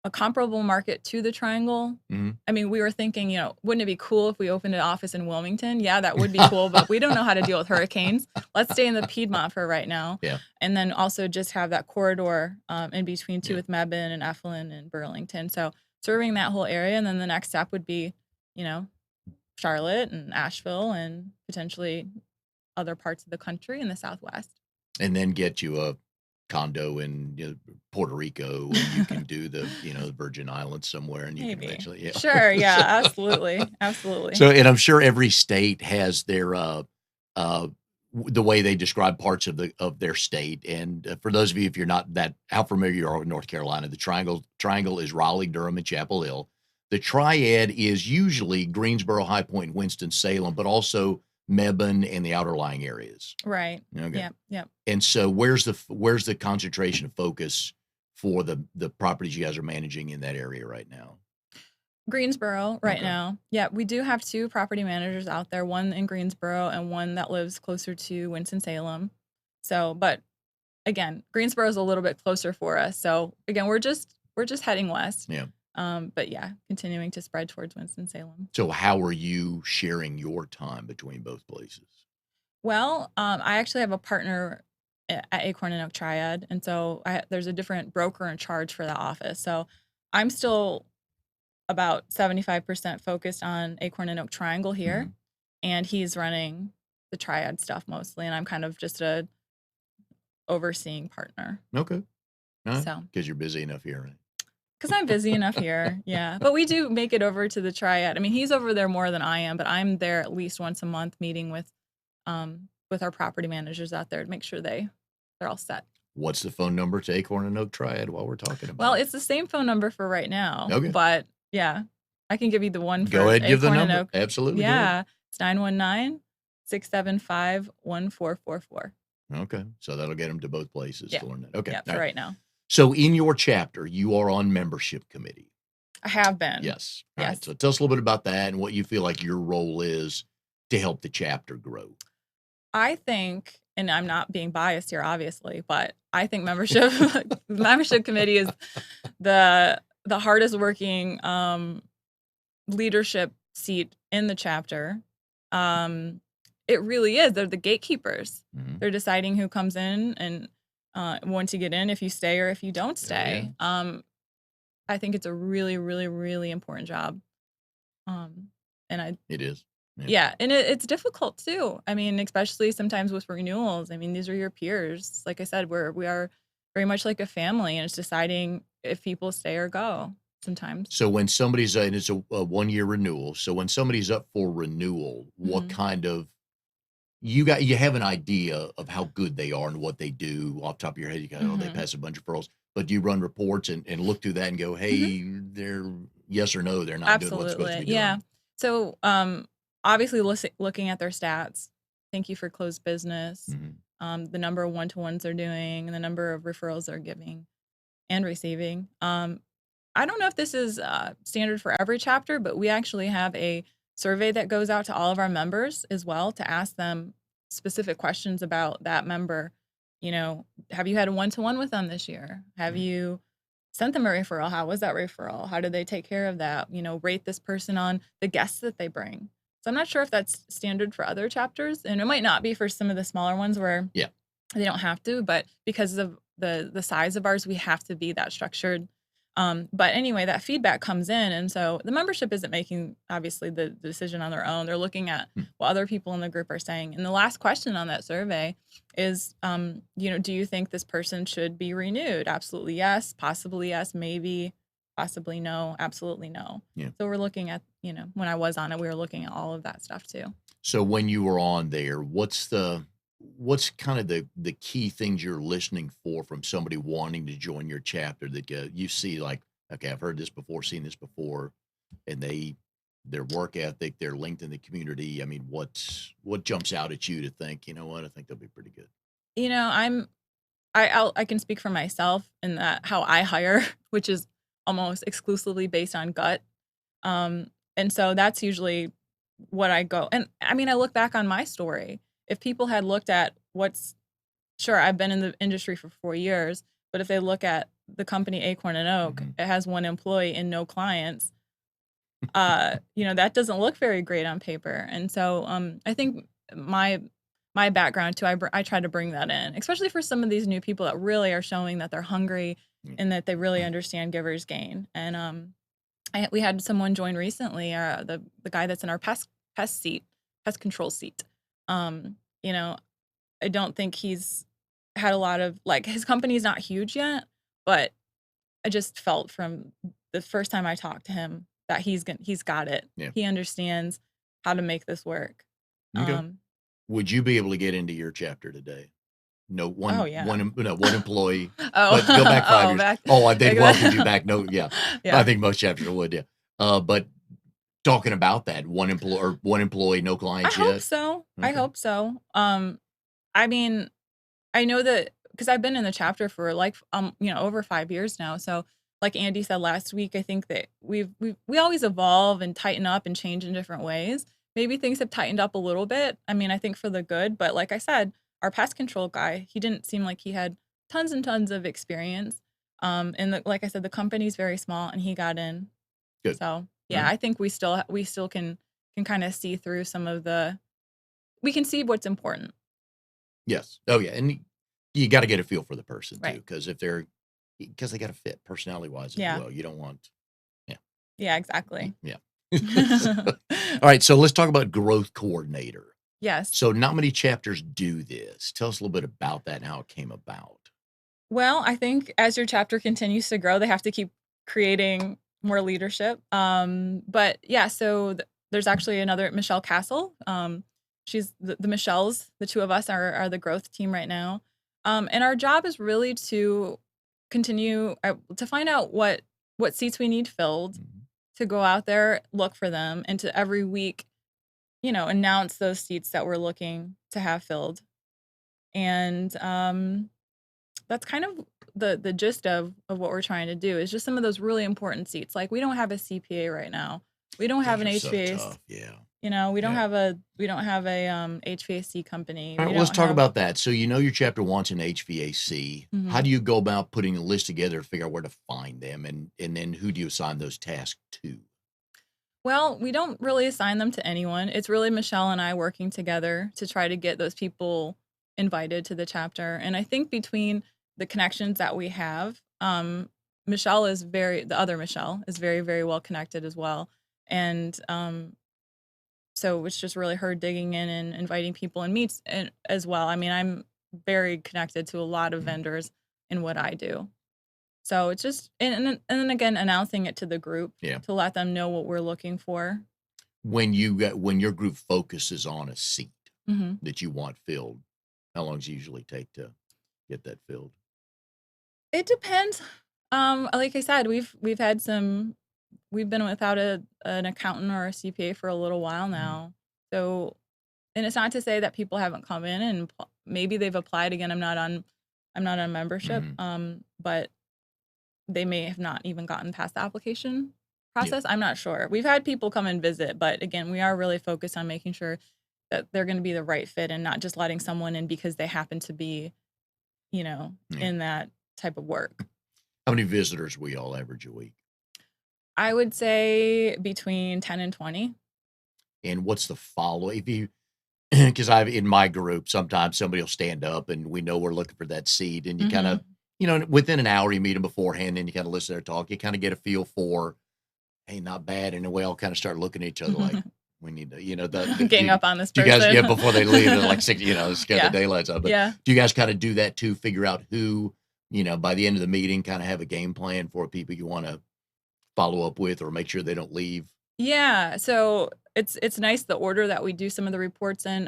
[SPEAKER 2] a comparable market to the Triangle.
[SPEAKER 1] Mhm.
[SPEAKER 2] I mean, we were thinking, wouldn't it be cool if we opened an office in Wilmington? Yeah, that would be cool, but we don't know how to deal with hurricanes. Let's stay in the Piedmont for right now,
[SPEAKER 1] Yeah.
[SPEAKER 2] and then also just have that corridor in between too
[SPEAKER 1] Yeah.
[SPEAKER 2] with Mebane and Eflin and Burlington. So serving that whole area, and then the next step would be, you know, Charlotte and Asheville and potentially other parts of the country in the Southwest.
[SPEAKER 1] And then get you a condo in Puerto Rico and you can do the Virgin Islands somewhere and you can
[SPEAKER 2] Maybe.
[SPEAKER 1] eventually, yeah.
[SPEAKER 2] Sure, yeah,
[SPEAKER 1] So,
[SPEAKER 2] absolutely, absolutely.
[SPEAKER 1] so, and I'm sure every state has their, uh, the way they describe parts of their state. And for those of you, if you're not that, how familiar you are with North Carolina, the triangle is Raleigh, Durham, and Chapel Hill. The triad is usually Greensboro, High Point, Winston, Salem, but also Mebane and the outer lying areas.
[SPEAKER 2] Right.
[SPEAKER 1] Okay.
[SPEAKER 2] Yep, yep.
[SPEAKER 1] And so where's the concentration of focus for the properties you guys are managing in that area right now?
[SPEAKER 2] Greensboro right
[SPEAKER 1] Okay.
[SPEAKER 2] now. Yeah, we do have 2 property managers out there, one in Greensboro and one that lives closer to Winston-Salem. So, but again, Greensboro is a little bit closer for us. So, again, we're just heading west.
[SPEAKER 1] Yeah.
[SPEAKER 2] But yeah, continuing to spread towards Winston-Salem.
[SPEAKER 1] So how are you sharing your time between both places?
[SPEAKER 2] Well, I actually have a partner at Acorn and Oak Triad, and so there's a different broker in charge for that office. So I'm still about 75% focused on Acorn and Oak Triangle here,
[SPEAKER 1] Mhm.
[SPEAKER 2] and he's running the Triad stuff mostly, and I'm kind of just a overseeing partner.
[SPEAKER 1] Okay. All right.
[SPEAKER 2] So,
[SPEAKER 1] Because you're busy enough here, right?
[SPEAKER 2] because I'm busy enough here, yeah. But we do make it over to the Triad. I mean, he's over there more than I am, but I'm there at least once a month meeting with our property managers out there to make sure they're all set.
[SPEAKER 1] What's the phone number to Acorn and Oak Triad while we're talking
[SPEAKER 2] Well,
[SPEAKER 1] about it?
[SPEAKER 2] it's the same phone number for right now,
[SPEAKER 1] Okay.
[SPEAKER 2] but yeah, I can give you the one
[SPEAKER 1] Go
[SPEAKER 2] for
[SPEAKER 1] ahead, give the
[SPEAKER 2] Acorn and
[SPEAKER 1] number.
[SPEAKER 2] Oak.
[SPEAKER 1] Absolutely, go ahead.
[SPEAKER 2] Yeah, it's 919-675-1444.
[SPEAKER 1] Okay. So that'll get them to both places
[SPEAKER 2] Yeah,
[SPEAKER 1] to learn that. Okay.
[SPEAKER 2] yeah,
[SPEAKER 1] All
[SPEAKER 2] for
[SPEAKER 1] right.
[SPEAKER 2] right now.
[SPEAKER 1] So in your chapter, you are on membership committee.
[SPEAKER 2] I have been.
[SPEAKER 1] Yes. All right.
[SPEAKER 2] Yes.
[SPEAKER 1] So tell us a little bit about that and what you feel like your role is to help the chapter grow.
[SPEAKER 2] I think, and I'm not being biased here, obviously, but I think membership membership committee is the hardest working leadership seat in the chapter. It really is. They're the gatekeepers.
[SPEAKER 1] Mhm.
[SPEAKER 2] They're deciding who comes in and once you get in, if you stay or if you don't
[SPEAKER 1] Oh, yeah.
[SPEAKER 2] stay. I think it's a really, really, really important job. Um, and
[SPEAKER 1] It is. Yeah.
[SPEAKER 2] yeah, and it's difficult too. I mean, especially sometimes with renewals. I mean, these are your peers. Like I said, we are very much like a family, and it's deciding if people stay or go sometimes.
[SPEAKER 1] So when somebody's and it's a 1-year renewal. So when somebody's up for renewal, what
[SPEAKER 2] Mhm.
[SPEAKER 1] kind of you have an idea of how good they are and what they do off the top of your head. You go, oh, they
[SPEAKER 2] Mhm.
[SPEAKER 1] pass a bunch of pearls. but you run reports and look through that and go,
[SPEAKER 2] Mhm.
[SPEAKER 1] hey, they're yes or no, they're not doing what's supposed to
[SPEAKER 2] Absolutely.
[SPEAKER 1] be
[SPEAKER 2] Yeah.
[SPEAKER 1] doing.
[SPEAKER 2] So, obviously looking at their stats, thank you for closed business,
[SPEAKER 1] Mhm.
[SPEAKER 2] the number of one-to-ones they're doing, and the number of referrals they're giving and receiving. I don't know if this is standard for every chapter, but we actually have a survey that goes out to all of our members as well to ask them specific questions about that member. You know, have you had a one-to-one with them this year? Have
[SPEAKER 1] Mhm.
[SPEAKER 2] you sent them a referral? How was that referral? How did they take care of that? You know, rate this person on the guests that they bring. So I'm not sure if that's standard for other chapters, and it might not be for some of the smaller ones where
[SPEAKER 1] Yeah.
[SPEAKER 2] they don't have to, but because of the size of ours, we have to be that structured. But anyway, that feedback comes in, and so the membership isn't making obviously the decision on their own. They're looking at
[SPEAKER 1] Mm.
[SPEAKER 2] what other people in the group are saying. And the last question on that survey is, you know, do you think this person should be renewed? Absolutely yes, possibly yes, maybe, possibly no, absolutely no.
[SPEAKER 1] Yeah.
[SPEAKER 2] So we're looking at, you know, when I was on it, we were looking at all of that stuff too.
[SPEAKER 1] So when you were on there, what's kind of the key things you're listening for from somebody wanting to join your chapter that you see like, okay, I've heard this before, seen this before, and their work ethic, their length in the community. I mean, what jumps out at you to think, you know what, I think they'll be pretty good.
[SPEAKER 2] You know, I can speak for myself in that how I hire, which is almost exclusively based on gut. And so that's usually what I go. And I mean, I look back on my story. If people had looked at what's sure, I've been in the industry for 4 years, but if they look at the company Acorn and Oak,
[SPEAKER 1] Mhm.
[SPEAKER 2] it has one employee and no clients. You know, that doesn't look very great on paper. And so I think my background too, I try to bring that in, especially for some of these new people that really are showing that they're hungry
[SPEAKER 1] Yeah.
[SPEAKER 2] and that they really understand givers gain. And we had someone join recently, the guy that's in our pest control seat. You know, I don't think he's had a lot of like his company's not huge yet, but I just felt from the first time I talked to him that he's got it.
[SPEAKER 1] Yeah.
[SPEAKER 2] He understands how to make this work.
[SPEAKER 1] Okay.
[SPEAKER 2] Um,
[SPEAKER 1] Would you be able to get into your chapter today? No,
[SPEAKER 2] oh yeah.
[SPEAKER 1] one employee,
[SPEAKER 2] Oh,
[SPEAKER 1] but go back 5
[SPEAKER 2] oh,
[SPEAKER 1] years.
[SPEAKER 2] back
[SPEAKER 1] Oh, they'd
[SPEAKER 2] like
[SPEAKER 1] welcome you
[SPEAKER 2] that.
[SPEAKER 1] back. No, yeah. I
[SPEAKER 2] Yeah.
[SPEAKER 1] think most chapters would, yeah. But talking about that, one employee, no
[SPEAKER 2] I
[SPEAKER 1] clients
[SPEAKER 2] hope
[SPEAKER 1] yet?
[SPEAKER 2] so. I
[SPEAKER 1] Okay.
[SPEAKER 2] hope so. I mean, I know that because I've been in the chapter for like you know, over 5 years now. So like Andy said last week, I think that we always evolve and tighten up and change in different ways. Maybe things have tightened up a little bit. I mean, I think for the good, but like I said, our pest control guy, he didn't seem like he had tons and tons of experience. And like I said, the company's very small and he got in.
[SPEAKER 1] Good.
[SPEAKER 2] So
[SPEAKER 1] All
[SPEAKER 2] yeah,
[SPEAKER 1] right.
[SPEAKER 2] I think we still can kind of see through some of we can see what's important.
[SPEAKER 1] Yes. Oh, yeah, and you gotta get a feel for the person too,
[SPEAKER 2] Right.
[SPEAKER 1] because they gotta fit personality-wise as
[SPEAKER 2] Yeah.
[SPEAKER 1] well. You don't want yeah,
[SPEAKER 2] Yeah, exactly.
[SPEAKER 1] yeah. So alright, so let's talk about growth coordinator.
[SPEAKER 2] Yes.
[SPEAKER 1] So not many chapters do this. Tell us a little bit about that and how it came about.
[SPEAKER 2] Well, I think as your chapter continues to grow, they have to keep creating more leadership. But yeah, so there's actually another Michelle Castle. She's the Michelles. The two of us are the growth team right now. And our job is really to continue to find out what seats we need filled,
[SPEAKER 1] Mhm.
[SPEAKER 2] to go out there, look for them, and to every week, you know, announce those seats that we're looking to have filled. And that's kind of the gist of what we're trying to do is just some of those really important seats. Like we don't have a CPA right now. We don't have
[SPEAKER 1] Those
[SPEAKER 2] an
[SPEAKER 1] are so
[SPEAKER 2] HVAC,
[SPEAKER 1] tough. Yeah.
[SPEAKER 2] you know,
[SPEAKER 1] Yeah.
[SPEAKER 2] we don't have a HVAC company.
[SPEAKER 1] All right,
[SPEAKER 2] We
[SPEAKER 1] well, let's
[SPEAKER 2] don't
[SPEAKER 1] talk
[SPEAKER 2] have
[SPEAKER 1] about that. So you know your chapter wants an HVAC. How
[SPEAKER 2] mhm.
[SPEAKER 1] do you go about putting a list together to figure out where to find them, and then who do you assign those tasks to?
[SPEAKER 2] Well, we don't really assign them to anyone. It's really Michelle and I working together to try to get those people invited to the chapter. And I think between the connections that we have, the other Michelle is very, very well connected as well. And so it's just really her digging in and inviting people and meets and as well. I mean, I'm very connected to a lot of
[SPEAKER 1] Mm,
[SPEAKER 2] vendors in what I do. So it's just and then again announcing it to the group
[SPEAKER 1] yeah.
[SPEAKER 2] to let them know what we're looking for.
[SPEAKER 1] When your group focuses on a seat
[SPEAKER 2] Mhm.
[SPEAKER 1] that you want filled, how long does it usually take to get that filled?
[SPEAKER 2] It depends. Like I said, we've had some we've been without an accountant or a CPA for a little while
[SPEAKER 1] Mhm.
[SPEAKER 2] now. So, and it's not to say that people haven't come in and maybe they've applied again. I'm not on membership.
[SPEAKER 1] Mhm.
[SPEAKER 2] But they may have not even gotten past the application
[SPEAKER 1] Yeah.
[SPEAKER 2] process. I'm not sure. We've had people come and visit, but again, we are really focused on making sure that they're going to be the right fit and not just letting someone in because they happen to be,
[SPEAKER 1] Yeah.
[SPEAKER 2] in that type of work.
[SPEAKER 1] How many visitors we all average a week?
[SPEAKER 2] I would say between 10 and 20.
[SPEAKER 1] And what's the follow if you because I've in my group, sometimes somebody will stand up and we know we're looking for that seat and you kind
[SPEAKER 2] Mhm.
[SPEAKER 1] of, within an hour you meet them beforehand and you kind of listen to their talk. You kind of get a feel for, hey, not bad. And then we all kind of start looking at each other like we need to,
[SPEAKER 2] Gang up on this
[SPEAKER 1] do you guys, yeah,
[SPEAKER 2] person.
[SPEAKER 1] before they leave, they're like six, it's got the
[SPEAKER 2] Yeah.
[SPEAKER 1] daylights up. But
[SPEAKER 2] Yeah.
[SPEAKER 1] do you guys kind of do that to figure out who, by the end of the meeting, kind of have a game plan for people you want to follow up with or make sure they don't leave?
[SPEAKER 2] Yeah, so it's nice the order that we do some of the reports in.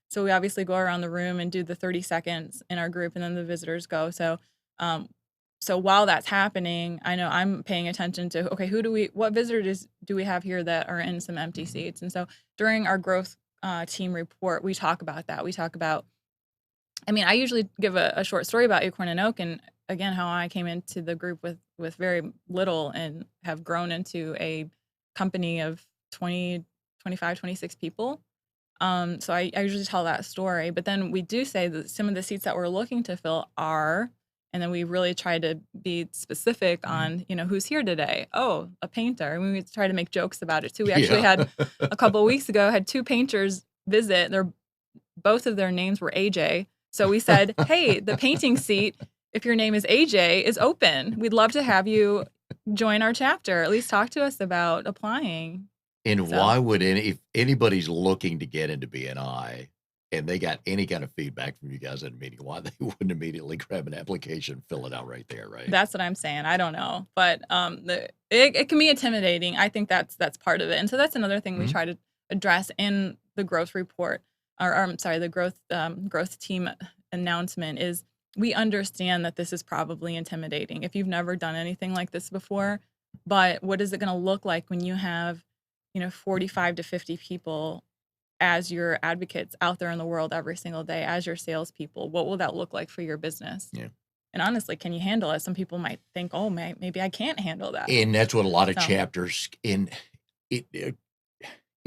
[SPEAKER 2] So we obviously go around the room and do the 30 seconds in our group, and then the visitors go. Um, so while that's happening, I know I'm paying attention to okay, what visitors do we have here that are in some empty
[SPEAKER 1] Mhm.
[SPEAKER 2] seats? And so during our growth team report, we talk about that. We talk about I mean, I usually give a short story about Acorn and Oak and again how I came into the group with very little and have grown into a company of 20, 25, 26 people. So I usually tell that story, but then we do say that some of the seats that we're looking to fill are, and then we really try to be specific
[SPEAKER 1] Mhm.
[SPEAKER 2] on, who's here today. Oh, a painter. And we try to make jokes about it too. We actually
[SPEAKER 1] Yeah.
[SPEAKER 2] had a couple of weeks ago had two painters visit. Both of their names were AJ. So we said, "Hey, the painting seat, if your name is AJ, is open. We'd love to have you join our chapter. At least talk to us about applying."
[SPEAKER 1] And
[SPEAKER 2] So
[SPEAKER 1] why would if anybody's looking to get into BNI and they got any kind of feedback from you guys at a meeting, why they wouldn't immediately grab an application, fill it out right there, right?
[SPEAKER 2] that's what I'm saying. I don't know, but it can be intimidating. I think that's part of it, and so that's another thing we
[SPEAKER 1] Mhm.
[SPEAKER 2] try to address in the growth report, or I'm sorry, the growth team announcement is we understand that this is probably intimidating if you've never done anything like this before. But what is it going to look like when you have, 45 to 50 people as your advocates out there in the world every single day as your salespeople? What will that look like for your business?
[SPEAKER 1] Yeah.
[SPEAKER 2] And honestly, can you handle it? Some people might think, "Oh, maybe I can't handle that."
[SPEAKER 1] And that's what a lot of
[SPEAKER 2] So
[SPEAKER 1] chapters in it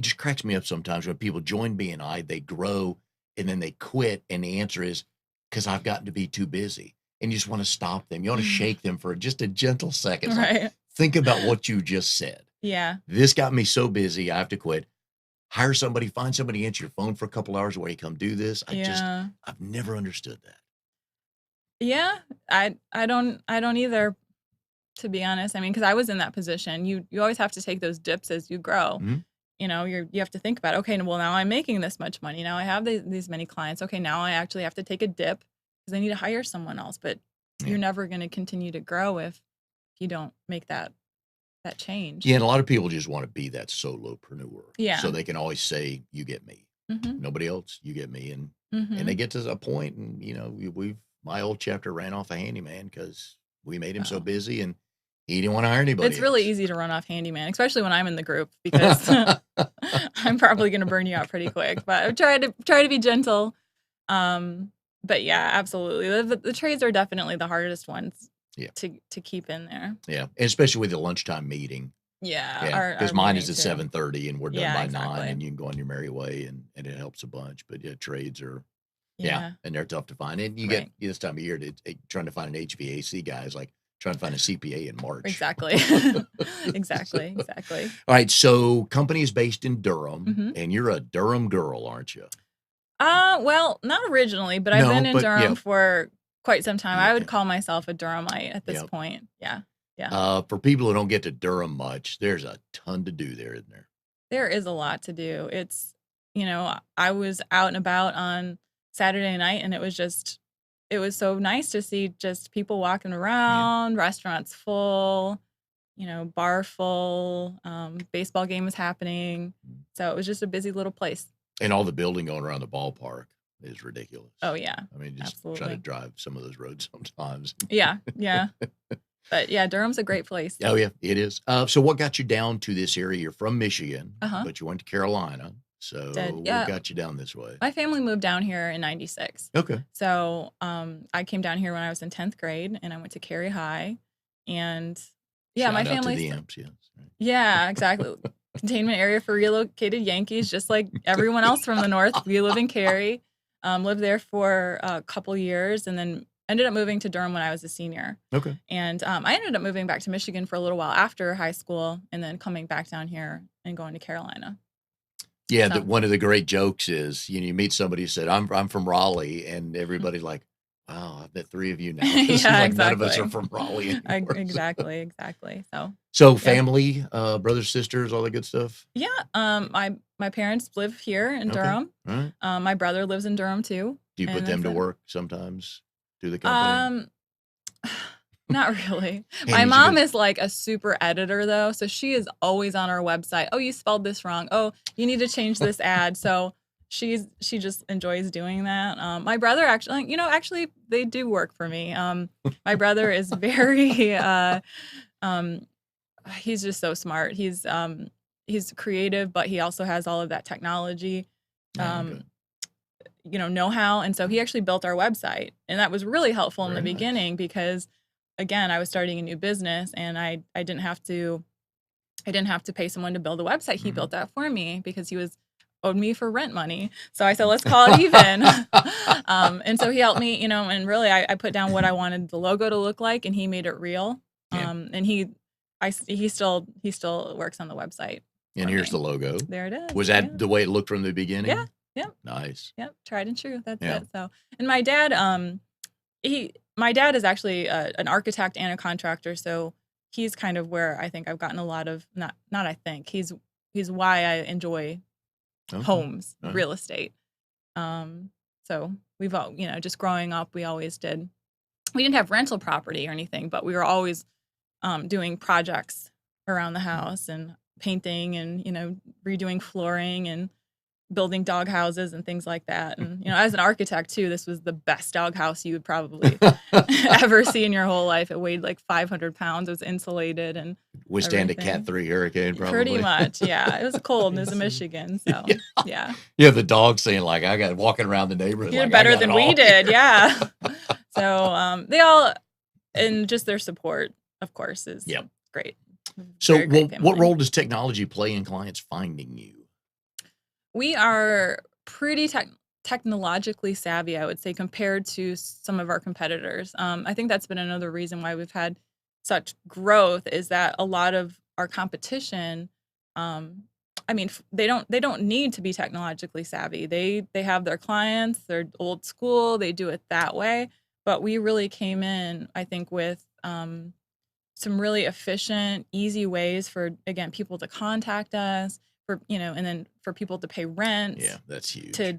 [SPEAKER 1] just cracks me up sometimes when people join BNI, they grow and then they quit. And the answer is because I've gotten to be too busy. And you just want to stop them. You want to shake them for just a gentle second. It's like,
[SPEAKER 2] right.
[SPEAKER 1] think about what you just said.
[SPEAKER 2] Yeah.
[SPEAKER 1] This got me so busy, I have to quit. Hire somebody, find somebody, answer your phone for a couple hours while you come do this.
[SPEAKER 2] Yeah.
[SPEAKER 1] I've never understood that.
[SPEAKER 2] Yeah. I don't either, to be honest. I mean, because I was in that position. You always have to take those dips as you grow.
[SPEAKER 1] Mhm.
[SPEAKER 2] You have to think about, okay, well, now I'm making this much money. Now I have these many clients. Okay, now I actually have to take a dip because I need to hire someone else. But
[SPEAKER 1] Yeah.
[SPEAKER 2] you're never going to continue to grow if you don't make that change.
[SPEAKER 1] Yeah. And a lot of people just want to be that solopreneur. So
[SPEAKER 2] Yeah.
[SPEAKER 1] they can always say, you get me.
[SPEAKER 2] Mhm.
[SPEAKER 1] Nobody else, you get me. And they
[SPEAKER 2] Mhm.
[SPEAKER 1] get to a point and my old chapter ran off a handyman because we made him so
[SPEAKER 2] Oh.
[SPEAKER 1] busy and he didn't want to hire
[SPEAKER 2] It's
[SPEAKER 1] anybody
[SPEAKER 2] really
[SPEAKER 1] else.
[SPEAKER 2] easy to run off handyman, especially when I'm in the group because I'm probably gonna burn you out pretty quick, but I try to be gentle. Um, but yeah, absolutely. The trades are definitely the hardest ones
[SPEAKER 1] Yeah.
[SPEAKER 2] to keep in there.
[SPEAKER 1] Yeah. And especially with the lunchtime meeting.
[SPEAKER 2] Yeah,
[SPEAKER 1] Yeah,
[SPEAKER 2] our
[SPEAKER 1] because mine is
[SPEAKER 2] meeting
[SPEAKER 1] at
[SPEAKER 2] too.
[SPEAKER 1] 7:30 and we're done
[SPEAKER 2] Yeah,
[SPEAKER 1] by 9
[SPEAKER 2] exactly.
[SPEAKER 1] and you can go on your merry way and it helps a bunch. But yeah, trades are yeah,
[SPEAKER 2] Yeah,
[SPEAKER 1] and they're tough to find. And you get
[SPEAKER 2] right.
[SPEAKER 1] this time of year trying to find an HVAC guy is like trying to find a CPA in March.
[SPEAKER 2] Exactly. Exactly, exactly.
[SPEAKER 1] All right, so company is based in Durham
[SPEAKER 2] Mhm.
[SPEAKER 1] and you're a Durham girl, aren't you?
[SPEAKER 2] Well, not originally, but I've
[SPEAKER 1] No,
[SPEAKER 2] been in
[SPEAKER 1] but
[SPEAKER 2] Durham
[SPEAKER 1] yeah,
[SPEAKER 2] for quite some time. I would
[SPEAKER 1] yeah,
[SPEAKER 2] call myself a Durhamite at this
[SPEAKER 1] yeah.
[SPEAKER 2] point. Yeah. Yeah.
[SPEAKER 1] For people who don't get to Durham much, there's a ton to do there, isn't there?
[SPEAKER 2] There is a lot to do. I was out and about on Saturday night and it was so nice to see just people walking
[SPEAKER 1] Yeah.
[SPEAKER 2] around, restaurants full, bar full, baseball game was happening. So it was just a busy little place.
[SPEAKER 1] And all the building going around the ballpark. is ridiculous.
[SPEAKER 2] Oh, yeah.
[SPEAKER 1] I mean, just try to
[SPEAKER 2] Absolutely.
[SPEAKER 1] drive some of those roads sometimes.
[SPEAKER 2] Yeah, yeah. But, yeah, Durham's a great place.
[SPEAKER 1] Oh, yeah, it is. So what got you down to this area? You're from Michigan,
[SPEAKER 2] Uh-huh.
[SPEAKER 1] but you went to Carolina. So what
[SPEAKER 2] Yeah.
[SPEAKER 1] got you down this way?
[SPEAKER 2] My family moved down here in '96.
[SPEAKER 1] Okay.
[SPEAKER 2] So, I came down here when I was in 10th grade, and I went to Cary High, and, yeah, my
[SPEAKER 1] Shout out to
[SPEAKER 2] family's
[SPEAKER 1] the Imps, yes. Right.
[SPEAKER 2] Yeah, exactly. Containment area for relocated Yankees, just like everyone else from the North. We live in Cary, lived there for a couple years, and then ended up moving to Durham when I was a senior.
[SPEAKER 1] Okay.
[SPEAKER 2] And I ended up moving back to Michigan for a little while after high school, and then coming back down here and going to Carolina.
[SPEAKER 1] Yeah,
[SPEAKER 2] So,
[SPEAKER 1] one of the great jokes is, you meet somebody who said, I'm from Raleigh, and everybody's like, wow, I've met 3 of you now. It seems
[SPEAKER 2] yeah,
[SPEAKER 1] like none of us are
[SPEAKER 2] exactly.
[SPEAKER 1] from Raleigh anymore.
[SPEAKER 2] Exactly. So,
[SPEAKER 1] So
[SPEAKER 2] yeah.
[SPEAKER 1] family, brothers, sisters, all that good stuff?
[SPEAKER 2] Yeah, my parents live here in
[SPEAKER 1] Okay.
[SPEAKER 2] Durham.
[SPEAKER 1] All right.
[SPEAKER 2] My brother lives in Durham too,
[SPEAKER 1] Do you put
[SPEAKER 2] and
[SPEAKER 1] them
[SPEAKER 2] that's
[SPEAKER 1] to
[SPEAKER 2] it.
[SPEAKER 1] work sometimes through the company?
[SPEAKER 2] Not really. My
[SPEAKER 1] Handy's a
[SPEAKER 2] mom
[SPEAKER 1] good
[SPEAKER 2] is like a super editor though, so she is always on our website. "Oh, you spelled this wrong. Oh, you need to change this ad." So she just enjoys doing that. My brother actually they do work for me. My brother is very um he's just so smart. He's creative, but he also has all of that technology
[SPEAKER 1] Oh, okay.
[SPEAKER 2] um know-how, and so he actually built our website, and that was really helpful in the
[SPEAKER 1] Very nice.
[SPEAKER 2] beginning because again, I was starting a new business, and I didn't have to pay someone to build a website. He
[SPEAKER 1] Mhm.
[SPEAKER 2] built that for me because he owed me for rent money. So I said, let's call it even. And so he helped me, and really I put down what I wanted the logo to look like, and he made it real.
[SPEAKER 1] Yeah.
[SPEAKER 2] And he still works on the website
[SPEAKER 1] And
[SPEAKER 2] for
[SPEAKER 1] here's the
[SPEAKER 2] me.
[SPEAKER 1] logo.
[SPEAKER 2] There it is.
[SPEAKER 1] Was
[SPEAKER 2] Yeah.
[SPEAKER 1] that the way it looked from the beginning?
[SPEAKER 2] Yeah. Yep.
[SPEAKER 1] Nice.
[SPEAKER 2] Yep. Tried and true. That's
[SPEAKER 1] Yeah.
[SPEAKER 2] it. So, and my dad is actually an architect and a contractor, so he's kind of where I think I've gotten a lot of not I think he's why I enjoy
[SPEAKER 1] Okay.
[SPEAKER 2] homes,
[SPEAKER 1] All right.
[SPEAKER 2] real estate. So we've all just growing up, we didn't have rental property or anything, but we were always doing projects around the house and painting and redoing flooring and building dog houses and things like that. And, as an architect too, this was the best dog house you would probably ever see in your whole life. It weighed like 500 pounds. It was insulated and
[SPEAKER 1] Withstand a
[SPEAKER 2] everything.
[SPEAKER 1] Cat 3 hurricane, probably.
[SPEAKER 2] Pretty much, yeah. It was cold and it was in Michigan, so yeah.
[SPEAKER 1] Yeah, the dog saying like, I got walking around the neighborhood.
[SPEAKER 2] You're
[SPEAKER 1] Like,
[SPEAKER 2] better
[SPEAKER 1] I got
[SPEAKER 2] than
[SPEAKER 1] it
[SPEAKER 2] we
[SPEAKER 1] all
[SPEAKER 2] did,
[SPEAKER 1] here.
[SPEAKER 2] yeah. So they all, and just their support, of course, is
[SPEAKER 1] Yep.
[SPEAKER 2] great.
[SPEAKER 1] So
[SPEAKER 2] Very great
[SPEAKER 1] what
[SPEAKER 2] family.
[SPEAKER 1] role does technology play in clients finding you?
[SPEAKER 2] We are pretty technologically savvy, I would say, compared to some of our competitors. I think that's been another reason why we've had such growth is that a lot of our competition, they don't need to be technologically savvy. They have their clients, they're old school, they do it that way. But we really came in, I think, with some really efficient, easy ways for again people to contact us, for and then for people to pay rent,
[SPEAKER 1] Yeah, that's huge.
[SPEAKER 2] to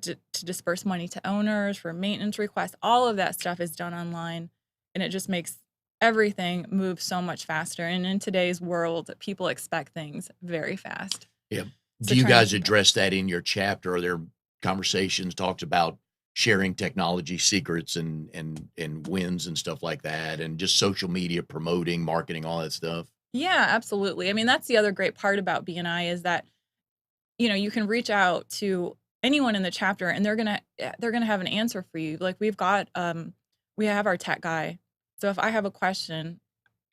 [SPEAKER 2] disperse money to owners, for maintenance requests. All of that stuff is done online, and it just makes everything move so much faster. And in today's world, people expect things very fast.
[SPEAKER 1] Yeah.
[SPEAKER 2] So
[SPEAKER 1] Do you
[SPEAKER 2] trying to
[SPEAKER 1] guys
[SPEAKER 2] keep up.
[SPEAKER 1] address that in your chapter? Are there conversations talks about sharing technology secrets and wins and stuff like that, and just social media promoting, marketing, all that stuff?
[SPEAKER 2] Yeah, absolutely. I mean, that's the other great part about BNI is that you can reach out to anyone in the chapter, and they're gonna have an answer for you. Like we have our tech guy, so if I have a question,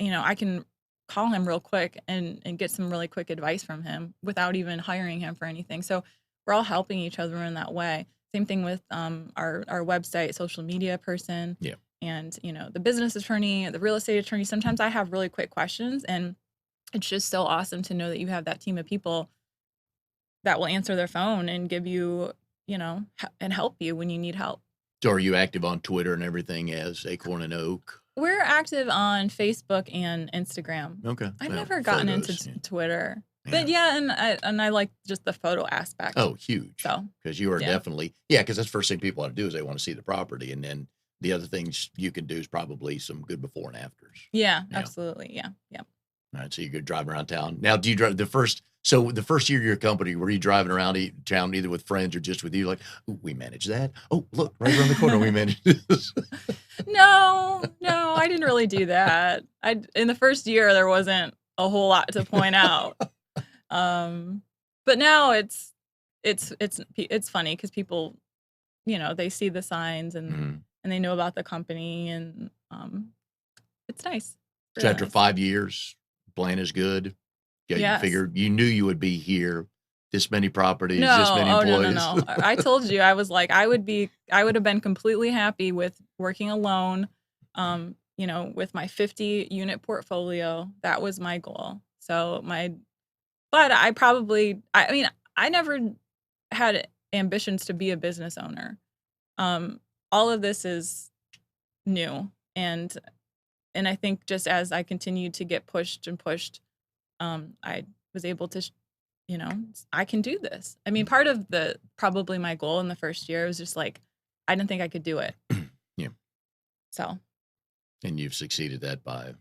[SPEAKER 2] I can call him real quick and get some really quick advice from him without even hiring him for anything. So we're all helping each other in that way. Same thing with our website, social media person,
[SPEAKER 1] Yeah.
[SPEAKER 2] and the business attorney, the real estate attorney. Sometimes I have really quick questions, and it's just so awesome to know that you have that team of people that will answer their phone and give you, and help you when you need help.
[SPEAKER 1] So are you active on Twitter and everything as Acorn Oak?
[SPEAKER 2] We're active on Facebook and Instagram.
[SPEAKER 1] Okay.
[SPEAKER 2] I've
[SPEAKER 1] Well,
[SPEAKER 2] never gotten
[SPEAKER 1] photos,
[SPEAKER 2] into Twitter.
[SPEAKER 1] Yeah.
[SPEAKER 2] But yeah, and I like just the photo aspect.
[SPEAKER 1] Oh, huge.
[SPEAKER 2] So
[SPEAKER 1] Because you are
[SPEAKER 2] yeah.
[SPEAKER 1] definitely, because that's the first thing people want to do is they want to see the property. And then the other things you can do is probably some good before and afters.
[SPEAKER 2] Yeah,
[SPEAKER 1] Yeah.
[SPEAKER 2] absolutely. Yeah.
[SPEAKER 1] All right. So you could drive around town. Now, do you drive the first So the first year of your company, were you driving around town either with friends or just with you? Like, "Ooh, we manage that. Oh, look, right around the corner, we manage this."
[SPEAKER 2] No, no, I didn't really do that. In the first year, there wasn't a whole lot to point out. Um, but now it's funny because people, they see the signs
[SPEAKER 1] Mhm.
[SPEAKER 2] and they know about the company and it's nice,
[SPEAKER 1] So
[SPEAKER 2] really
[SPEAKER 1] after
[SPEAKER 2] nice.
[SPEAKER 1] 5 years, plan is good. Yeah, you
[SPEAKER 2] Yes.
[SPEAKER 1] figured you knew you would be here, this many properties, this
[SPEAKER 2] No,
[SPEAKER 1] many
[SPEAKER 2] oh no, no,
[SPEAKER 1] employees.
[SPEAKER 2] no. I told you I was like I would have been completely happy with working alone, with my 50 unit portfolio. That was my goal. But I mean, I never had ambitions to be a business owner. Um, all of this is new, and I think just as I continued to get pushed and pushed, I was able to, I can do this. I mean, part of probably my goal in the first year was just like, I didn't think I could do it.
[SPEAKER 1] Yeah,
[SPEAKER 2] So
[SPEAKER 1] and you've succeeded that by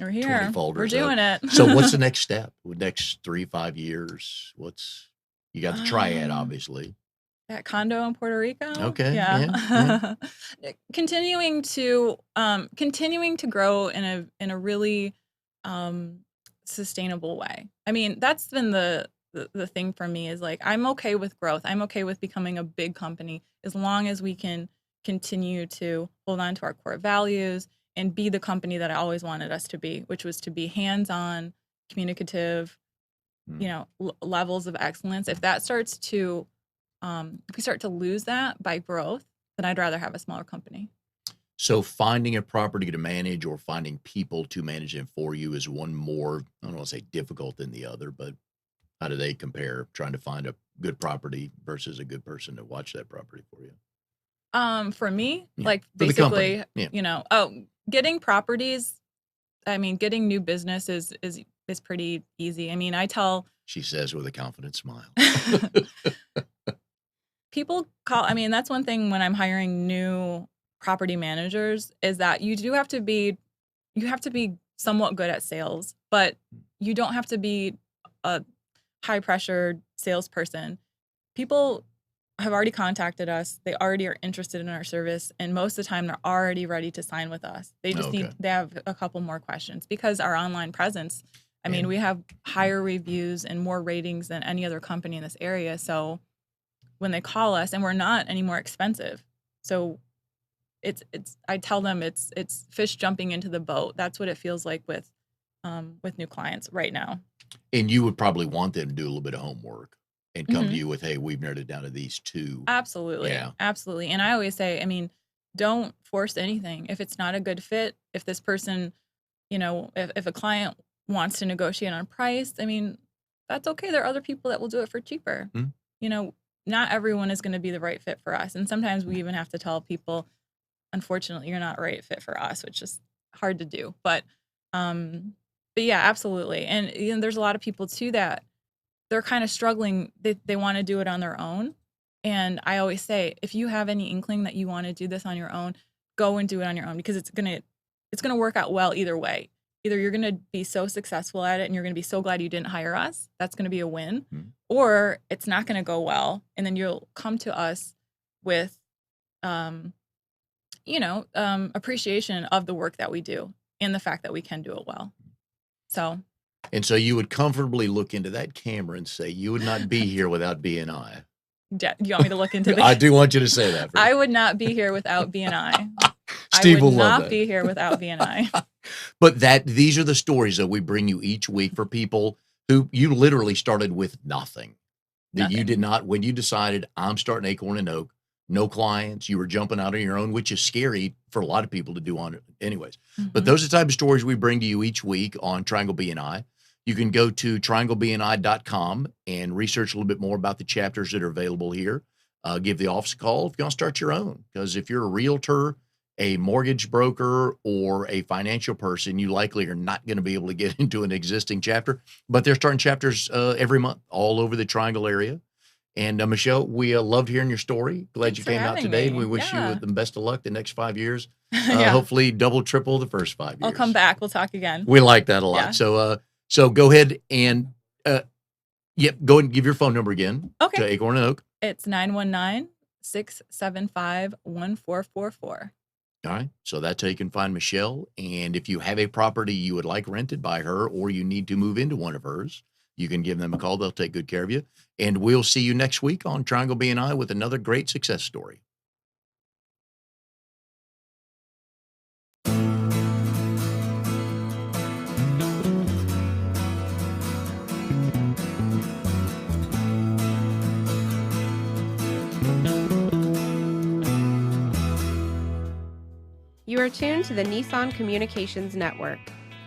[SPEAKER 2] we're
[SPEAKER 1] 20
[SPEAKER 2] here.
[SPEAKER 1] fold or
[SPEAKER 2] We're
[SPEAKER 1] so.
[SPEAKER 2] doing it.
[SPEAKER 1] So what's the next step? Next 3, 5 years? You got the triad,
[SPEAKER 2] um,
[SPEAKER 1] obviously.
[SPEAKER 2] that condo in Puerto Rico,
[SPEAKER 1] Okay, yeah, yeah.
[SPEAKER 2] yeah. Continuing to grow in a really um, sustainable way. I mean, that's been the thing for me is like I'm okay with growth. I'm okay with becoming a big company as long as we can continue to hold on to our core values and be the company that I always wanted us to be, which was to be hands-on, communicative,
[SPEAKER 1] Mm.
[SPEAKER 2] levels of excellence. If we start to lose that by growth, then I'd rather have a smaller company.
[SPEAKER 1] So finding a property to manage or finding people to manage it for you is one more, I don't want to say difficult than the other, but how do they compare trying to find a good property versus a good person to watch that property for you?
[SPEAKER 2] For me,
[SPEAKER 1] Yeah.
[SPEAKER 2] like
[SPEAKER 1] For the company.
[SPEAKER 2] basically,
[SPEAKER 1] Yeah.
[SPEAKER 2] getting properties, I mean, getting new business is pretty easy. I mean,
[SPEAKER 1] She says with a confident smile.
[SPEAKER 2] I mean, that's one thing when I'm hiring new property managers is that you have to be somewhat good at sales, but you don't have to be a high pressure salesperson. People have already contacted us. They already are interested in our service, and most of the time they're already ready to sign with us.
[SPEAKER 1] Okay.
[SPEAKER 2] They have a couple more questions because our online presence, I mean,
[SPEAKER 1] And
[SPEAKER 2] we have higher reviews and more ratings than any other company in this area. So when they call us and we're not any more expensive. So it's I tell them it's fish jumping into the boat. That's what it feels like with new clients right now.
[SPEAKER 1] and you would probably want them to do a little bit of homework and come to
[SPEAKER 2] Mhm.
[SPEAKER 1] you with, "Hey, we've narrowed it down to these 2."
[SPEAKER 2] Absolutely.
[SPEAKER 1] Yeah.
[SPEAKER 2] Absolutely. And I always say, I mean, don't force anything. If it's not a good fit, if this person, if a client wants to negotiate on price, I mean, that's okay. There are other people that will do it for cheaper.
[SPEAKER 1] Mhm.
[SPEAKER 2] You know, not everyone is going to be the right fit for us. And sometimes we even have to tell people, unfortunately, you're not right fit for us, which is hard to do. Um, but yeah, absolutely. And there's a lot of people too that they're kind of struggling. They want to do it on their own. And I always say, if you have any inkling that you want to do this on your own, go and do it on your own because it's gonna work out well either way. Either you're gonna be so successful at it and you're gonna be so glad you didn't hire us. That's gonna be a win.
[SPEAKER 1] Mhm.
[SPEAKER 2] Or it's not gonna go well, and then you'll come to us with um, appreciation of the work that we do and the fact that we can do it well. So,
[SPEAKER 1] And so you would comfortably look into that camera and say, "You would not be here without BNI."
[SPEAKER 2] yeah, do you want me to look into
[SPEAKER 1] I
[SPEAKER 2] the?
[SPEAKER 1] do want you to say that for
[SPEAKER 2] I would not be here without BNI. I
[SPEAKER 1] Steve
[SPEAKER 2] would
[SPEAKER 1] will love
[SPEAKER 2] not
[SPEAKER 1] that.
[SPEAKER 2] be here without BNI.
[SPEAKER 1] But these are the stories that we bring you each week for people who you literally started with nothing. That you
[SPEAKER 2] Nothing.
[SPEAKER 1] did not when you decided, "I'm starting Acorn and Oak," no clients, you were jumping out on your own, which is scary for a lot of people to do on it anyways. But
[SPEAKER 2] Mhm.
[SPEAKER 1] those are the type of stories we bring to you each week on Triangle BNI. You can go to trianglebni.com and research a little bit more about the chapters that are available here. Give the office a call if you want to start your own. Because if you're a realtor, a mortgage broker, or a financial person, you likely are not going to be able to get into an existing chapter. But they're starting chapters every month all over the Triangle area. And Michelle, we loved hearing your story. Glad you
[SPEAKER 2] Thanks for
[SPEAKER 1] came out
[SPEAKER 2] having
[SPEAKER 1] today, and we
[SPEAKER 2] me.
[SPEAKER 1] wish you
[SPEAKER 2] Yeah.
[SPEAKER 1] the best of luck the next 5 years.
[SPEAKER 2] Yeah.
[SPEAKER 1] Hopefully, double, triple the first 5
[SPEAKER 2] I'll come
[SPEAKER 1] years.
[SPEAKER 2] back. We'll talk again.
[SPEAKER 1] We like that a lot.
[SPEAKER 2] Yeah.
[SPEAKER 1] So go ahead and Yep, go ahead and give your phone number again to
[SPEAKER 2] Okay.
[SPEAKER 1] Acorn Oak.
[SPEAKER 2] It's 919-675-1444.
[SPEAKER 1] All right. So that's how you can find Michelle. And if you have a property you would like rented by her or you need to move into one of hers, you can give them a call. They'll take good care of you. And we'll see you next week on Triangle BNI with another great success story.
[SPEAKER 3] You are tuned to the Nissan Communications Network.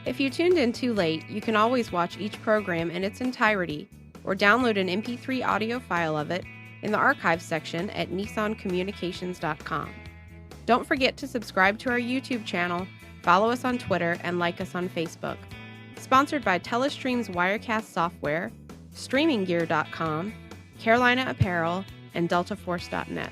[SPEAKER 3] If you tuned in too late, you can always watch each program in its entirety or download an MP3 audio file of it in the archives section at nissancommunications.com. Don't forget to subscribe to our YouTube channel, follow us on Twitter, and like us on Facebook. Sponsored by Telestream's Wirecast software, StreamingGear.com, Carolina Apparel, and DeltaForce.net.